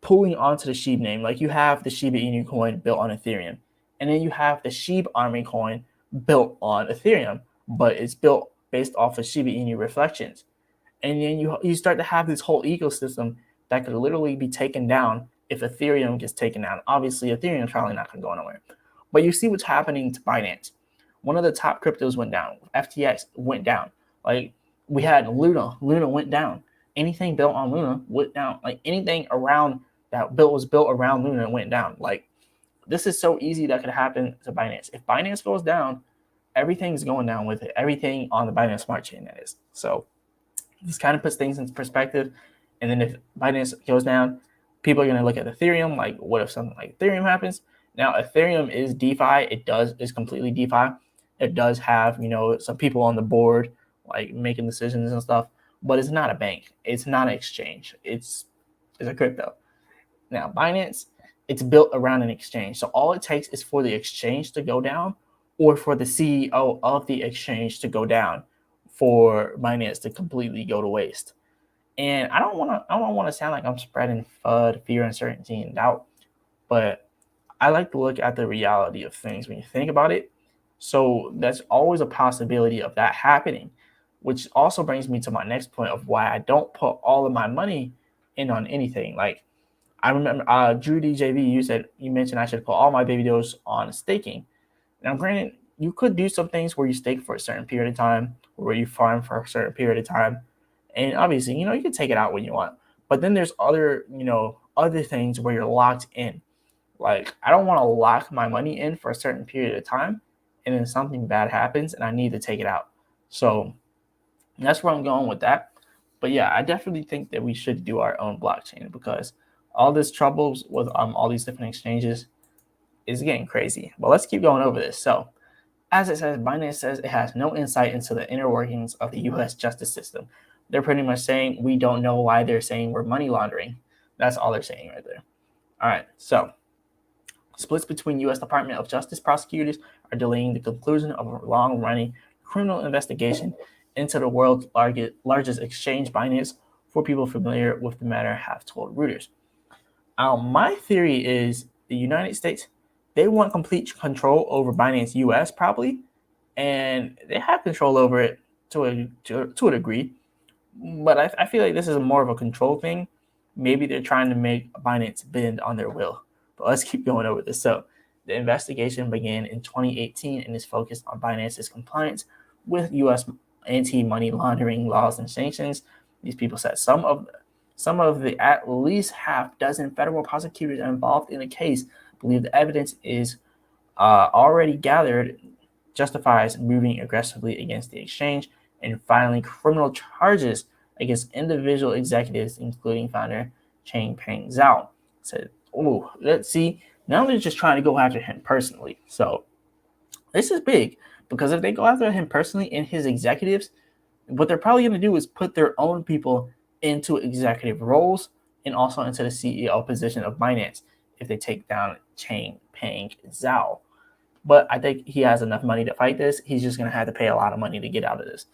pulling onto the SHIB name. Like you have the Shiba Inu coin built on Ethereum. And then you have the SHIB Army coin built on Ethereum, but it's built based off of Shiba Inu reflections. And then you start to have this whole ecosystem that could literally be taken down if Ethereum gets taken down. Obviously, Ethereum is probably not going to go anywhere. But you see what's happening to Binance. One of the top cryptos went down. FTX went down. Like we had Luna. Luna went down. Anything built on Luna went down. Like anything around that was built around Luna went down. Like this is so easy that could happen to Binance. If Binance goes down, everything's going down with it. Everything on the Binance Smart Chain, that is. So this kind of puts things into perspective. And then if Binance goes down, people are going to look at Ethereum. Like, what if something like Ethereum happens? Now, Ethereum is DeFi. Is completely DeFi. It does have, some people on the board like making decisions and stuff, but it's not a bank. It's not an exchange. It's a crypto. Now, Binance, it's built around an exchange. So all it takes is for the exchange to go down or for the CEO of the exchange to go down for Binance to completely go to waste. And I don't want to sound like I'm spreading FUD, fear, uncertainty, and doubt, but I like to look at the reality of things when you think about it. So there's always a possibility of that happening, which also brings me to my next point of why I don't put all of my money in on anything. Like I remember Drew DJV, you mentioned I should put all my baby doge on staking. Now, granted, you could do some things where you stake for a certain period of time, or where you farm for a certain period of time. And obviously, you can take it out when you want. But then there's other things where you're locked in. Like, I don't want to lock my money in for a certain period of time, and then something bad happens, and I need to take it out. So that's where I'm going with that. But yeah, I definitely think that we should do our own blockchain because all this troubles with all these different exchanges is getting crazy. But let's keep going over this. So, as it says, Binance says it has no insight into the inner workings of the U.S. justice system. They're pretty much saying we don't know why they're saying we're money laundering. That's all they're saying right there. All right, so splits between U.S. Department of Justice prosecutors are delaying the conclusion of a long-running criminal investigation into the world's largest exchange, Binance. For people familiar with the matter, have told Reuters. My theory is the United States, they want complete control over Binance US probably, and they have control over it to a degree. But I feel like this is more of a control thing. Maybe they're trying to make Binance bend on their will. But let's keep going over this. So the investigation began in 2018 and is focused on Binance's compliance with U.S. anti-money laundering laws and sanctions. These people said some of the at least half dozen federal prosecutors involved in the case believe the evidence is already gathered justifies moving aggressively against the exchange and filing criminal charges against individual executives, including founder Changpeng Zhao. Said, "Oh, let's see. Now they're just trying to go after him personally. So this is big because if they go after him personally and his executives, what they're probably going to do is put their own people into executive roles and also into the CEO position of Binance if they take down Changpeng Zhao. But I think he has enough money to fight this. He's just going to have to pay a lot of money to get out of this.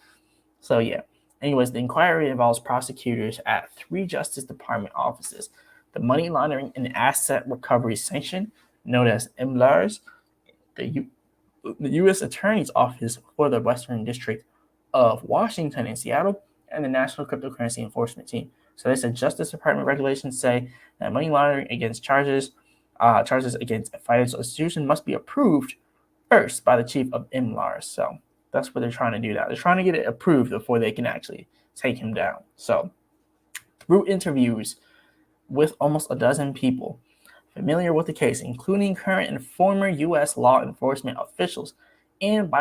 So yeah, Anyways, the inquiry involves prosecutors at 3 Justice Department offices. The Money Laundering and Asset Recovery Sanction, known as MLARS, the U.S. Attorney's Office for the Western District of Washington and Seattle, and the National Cryptocurrency Enforcement Team. So they said Justice Department regulations say that money laundering against charges against a financial institution must be approved first by the chief of MLARS. So that's what they're trying to do now. They're trying to get it approved before they can actually take him down. So through interviews with almost a dozen people familiar with the case, including current and former U.S. law enforcement officials and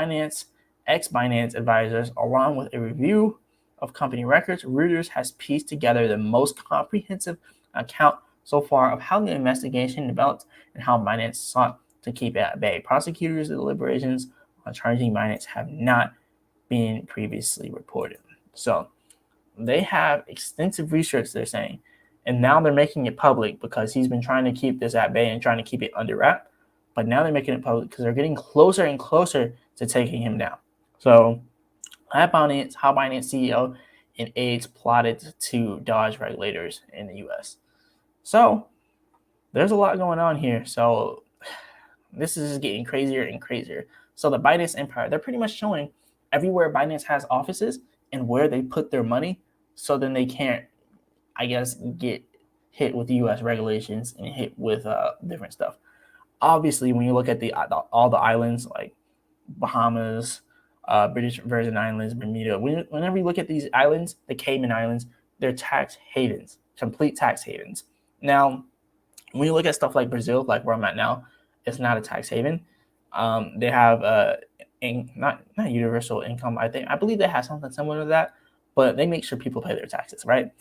ex-Binance advisors, along with a review of company records, Reuters has pieced together the most comprehensive account so far of how the investigation developed and how Binance sought to keep it at bay. Prosecutors' deliberations on charging Binance have not been previously reported. So they have extensive research, they're saying, and now they're making it public because he's been trying to keep this at bay and trying to keep it under wrap. But now they're making it public because they're getting closer and closer to taking him down. So how Binance CEO and aides plotted to dodge regulators in the U.S. So there's a lot going on here. So this is getting crazier and crazier. So the Binance empire, they're pretty much showing everywhere Binance has offices and where they put their money, so then they can't, I guess, get hit with U.S. regulations and hit with different stuff. Obviously, when you look at all the islands like Bahamas, British Virgin Islands, Bermuda, whenever you look at these islands, the Cayman Islands, they're tax havens, complete tax havens. Now, when you look at stuff like Brazil, like where I'm at now, it's not a tax haven. They have not universal income. I believe they have something similar to that, but they make sure people pay their taxes, right?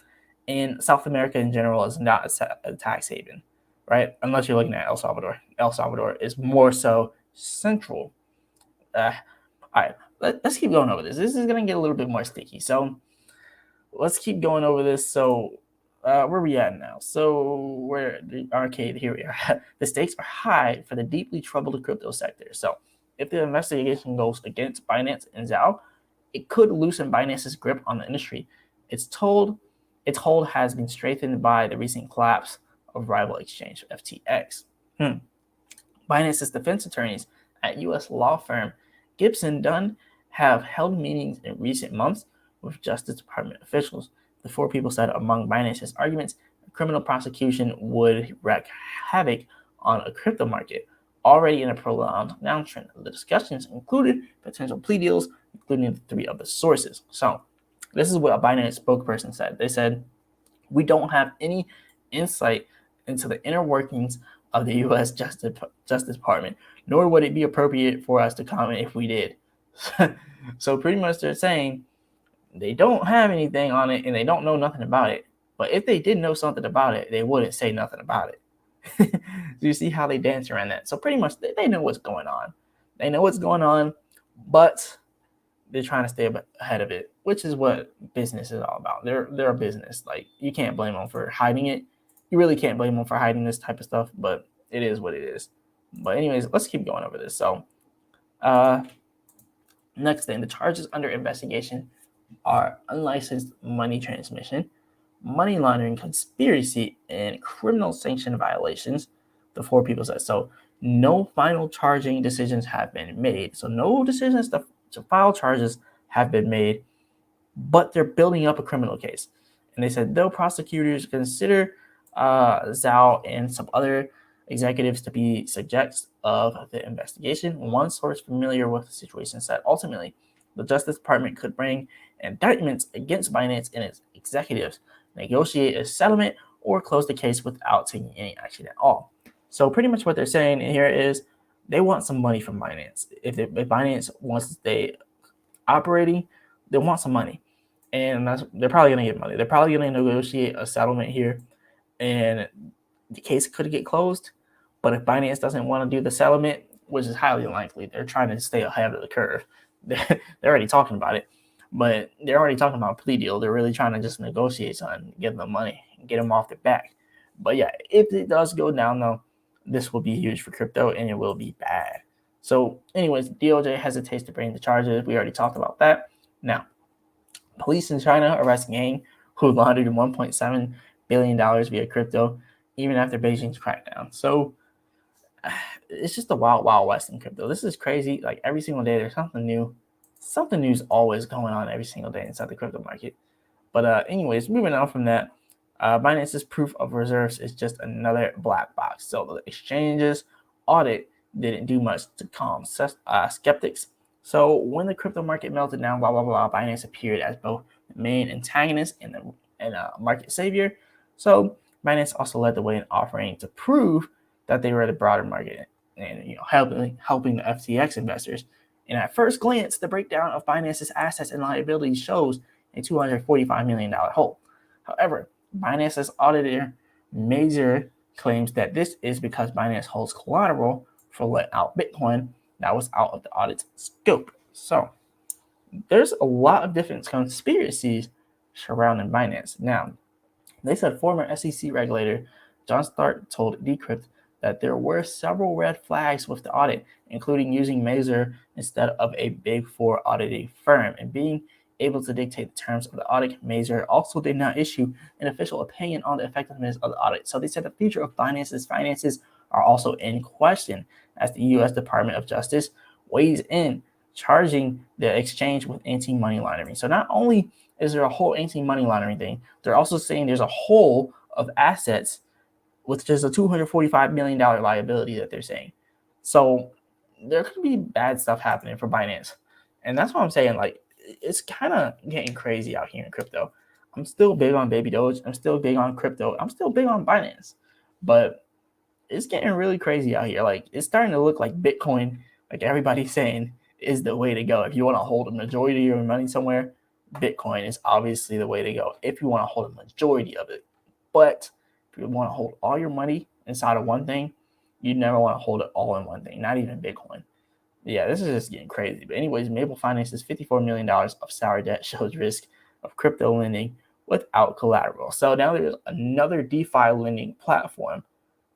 And South America in general is not a tax haven, right? Unless you're looking at El Salvador. El Salvador is more so central. All right, let's keep going over this. This is going to get a little bit more sticky. So let's keep going over this. So where are we at now? So we're the arcade. Here we are. The stakes are high for the deeply troubled crypto sector. So if the investigation goes against Binance and Zhao, it could loosen Binance's grip on the industry. Its hold has been strengthened by the recent collapse of rival exchange FTX. Binance's defense attorneys at U.S. law firm Gibson Dunn have held meetings in recent months with Justice Department officials. The 4 people said among Binance's arguments, a criminal prosecution would wreak havoc on a crypto market already in a prolonged downtrend. The discussions included potential plea deals, including 3 of the sources. So this is what a Binance spokesperson said. They said, "We don't have any insight into the inner workings of the U.S. Justice Department, nor would it be appropriate for us to comment if we did." So pretty much they're saying they don't have anything on it and they don't know nothing about it. But if they did know something about it, they wouldn't say nothing about it. So you see how they dance around that. So pretty much they know what's going on. They know what's going on, but they're trying to stay ahead of it, which is what business is all about. They're a business. Like, you can't blame them for hiding it. You really can't blame them for hiding this type of stuff, but it is what it is. But anyways, let's keep going over this. So next thing, the charges under investigation are unlicensed money transmission, money laundering, conspiracy, and criminal sanction violations. The 4 people said. So no final charging decisions have been made. So no decisions to file charges have been made, but they're building up a criminal case. And they said, though prosecutors consider Zhao and some other executives to be subjects of the investigation, one source familiar with the situation said, ultimately, the Justice Department could bring indictments against Binance and its executives, negotiate a settlement, or close the case without taking any action at all. So pretty much what they're saying here is they want some money from Binance. If Binance wants to stay operating, they want some money. And they're probably going to get money. They're probably going to negotiate a settlement here, and the case could get closed. But if Binance doesn't want to do the settlement, which is highly unlikely, they're trying to stay ahead of the curve. They're already talking about it, but they're already talking about a plea deal. They're really trying to just negotiate something, give them money, and get them off their back. But yeah, if it does go down, though, this will be huge for crypto, and it will be bad. So anyways, DOJ hesitates to bring the charges. We already talked about that. Now, Police in China arrest gang who laundered $1.7 billion via crypto, even after Beijing's crackdown. So it's just the wild, wild west in crypto. This is crazy. Like every single day, there's something new. Something new's always going on every single day inside the crypto market. But anyways, moving on from that, Binance's proof of reserves is just another black box. So the exchange's audit didn't do much to calm skeptics. So when the crypto market melted down, blah, blah, blah, Binance appeared as both the main antagonist and market savior. So Binance also led the way in offering to prove that they were the broader market and helping the FTX investors. And at first glance, the breakdown of Binance's assets and liabilities shows a $245 million hole. However, Binance's auditor Mazur claims that this is because Binance holds collateral for let out Bitcoin that was out of the audit's scope. So there's a lot of different conspiracies surrounding Binance. Now, they said former SEC regulator John Stark told Decrypt that there were several red flags with the audit, including using Mazur instead of a Big Four auditing firm and being able to dictate the terms of the audit. Mazur also did not issue an official opinion on the effectiveness of the audit. So they said the future of Binance's finances are also in question as the U.S. Department of Justice weighs in, charging the exchange with anti-money laundering. So not only is there a whole anti-money laundering thing, they're also saying there's a hole of assets with just a $245 million liability that they're saying. So there could be bad stuff happening for Binance. And that's what I'm saying. Like, it's kind of getting crazy out here in crypto. I'm still big on Baby Doge. I'm still big on crypto. I'm still big on Binance. But it's getting really crazy out here. Like, it's starting to look like Bitcoin, like everybody's saying, is the way to go. If you want to hold a majority of your money somewhere, Bitcoin is obviously the way to go if you want to hold a majority of it. But if you want to hold all your money inside of one thing, you never want to hold it all in one thing, not even Bitcoin. Yeah, this is just getting crazy. But anyways, Maple Finance's $54 million of sour debt shows risk of crypto lending without collateral. So now there's another DeFi lending platform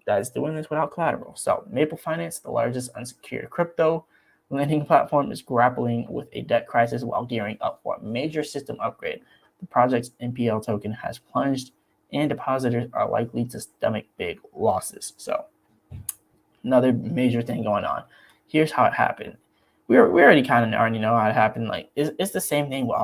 that is doing this without collateral. So Maple Finance, the largest unsecured crypto lending platform, is grappling with a debt crisis while gearing up for a major system upgrade. The project's NPL token has plunged, and depositors are likely to stomach big losses. So another major thing going on. Here's how it happened. We already kind of already know how it happened. Like it's the same thing with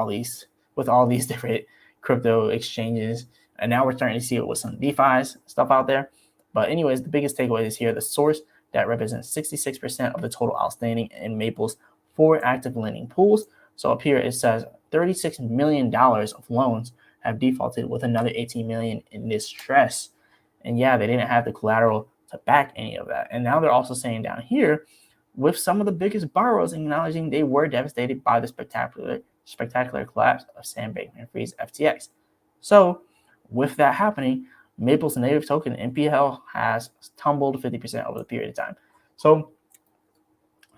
all these different crypto exchanges, and now we're starting to see it with some DeFi stuff out there. But anyways, the biggest takeaway is here: the source that represents 66% of the total outstanding in Maple's 4 active lending pools. So up here it says $36 million of loans have defaulted, with another $18 million in distress. And yeah, they didn't have the collateral to back any of that. And now they're also saying down here, with some of the biggest borrowers acknowledging they were devastated by the spectacular collapse of Sam Bankman-Fried's FTX. So with that happening, Maple's native token NPL has tumbled 50% over the period of time. So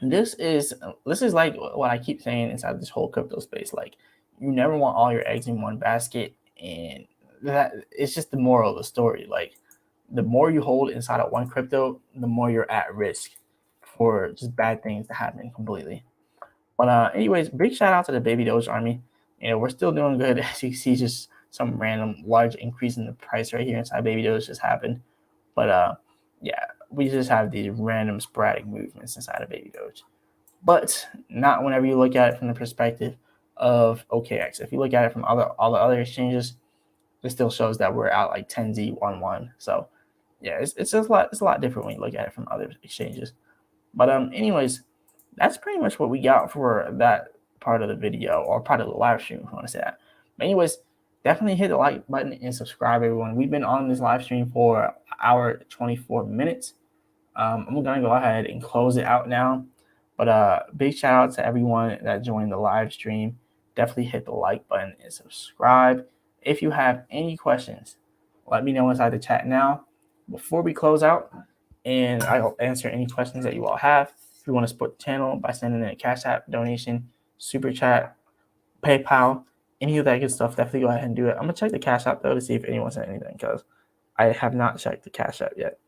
this is like what I keep saying inside this whole crypto space. Like, you never want all your eggs in one basket, and that it's just the moral of the story. Like, the more you hold inside of one crypto, the more you're at risk for just bad things to happen completely. But anyways, big shout out to the Baby Doge army. You know, we're still doing good. As you see, just some random large increase in the price right here inside Baby Doge just happened. But yeah, we just have these random sporadic movements inside of Baby Doge. But not whenever you look at it from the perspective of OKX. If you look at it from all the other exchanges, it still shows that we're out like 10Z11. So yeah, it's just a lot different when you look at it from other exchanges. But anyways, that's pretty much what we got for that part of the video, or part of the live stream, if you want to say that. But anyways, definitely hit the like button and subscribe, everyone. We've been on this live stream for an hour 24 minutes. I'm gonna go ahead and close it out now. But big shout out to everyone that joined the live stream. Definitely hit the like button and subscribe. If you have any questions, let me know inside the chat now before we close out, and I'll answer any questions that you all have. If you want to support the channel by sending in a Cash App donation, Super Chat, PayPal, any of that good stuff, definitely go ahead and do it. I'm going to check the Cash App, though, to see if anyone sent anything, because I have not checked the Cash App yet.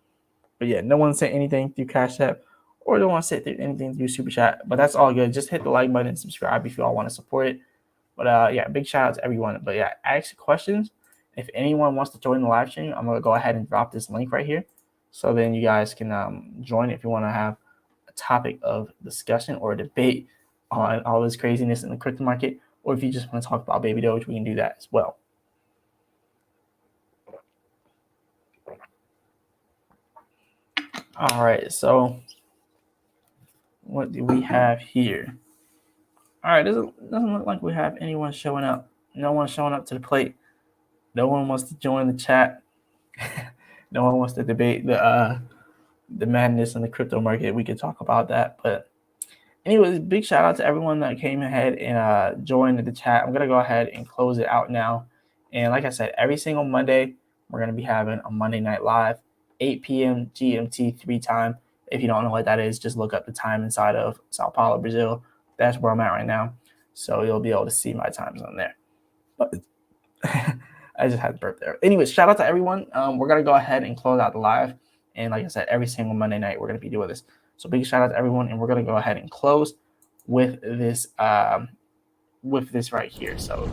But yeah, no one sent anything through Cash App, or don't want to send anything through Super Chat, but that's all good. Just hit the like button and subscribe if you all want to support it. But yeah, big shout out to everyone. But yeah, ask questions. If anyone wants to join the live stream, I'm gonna go ahead and drop this link right here, so then you guys can join if you want to have a topic of discussion or a debate on all this craziness in the crypto market, or if you just want to talk about Baby Doge, we can do that as well. All right, so what do we have here? All right, doesn't look like we have anyone showing up. No one showing up to the plate. No one wants to join the chat. No one wants to debate the madness in the crypto market. We could talk about that. But anyways, big shout out to everyone that came ahead and joined the chat. I'm gonna go ahead and close it out now. And like I said, every single Monday, we're gonna be having a Monday Night Live, 8 p.m. GMT 3 time. If you don't know what that is, just look up the time inside of Sao Paulo, Brazil. That's where I'm at right now. So you'll be able to see my times on there. But I just had to burp there. Anyways, shout out to everyone. We're going to go ahead and close out the live. And like I said, every single Monday night, we're going to be doing this. So big shout out to everyone. And we're going to go ahead and close with this right here. So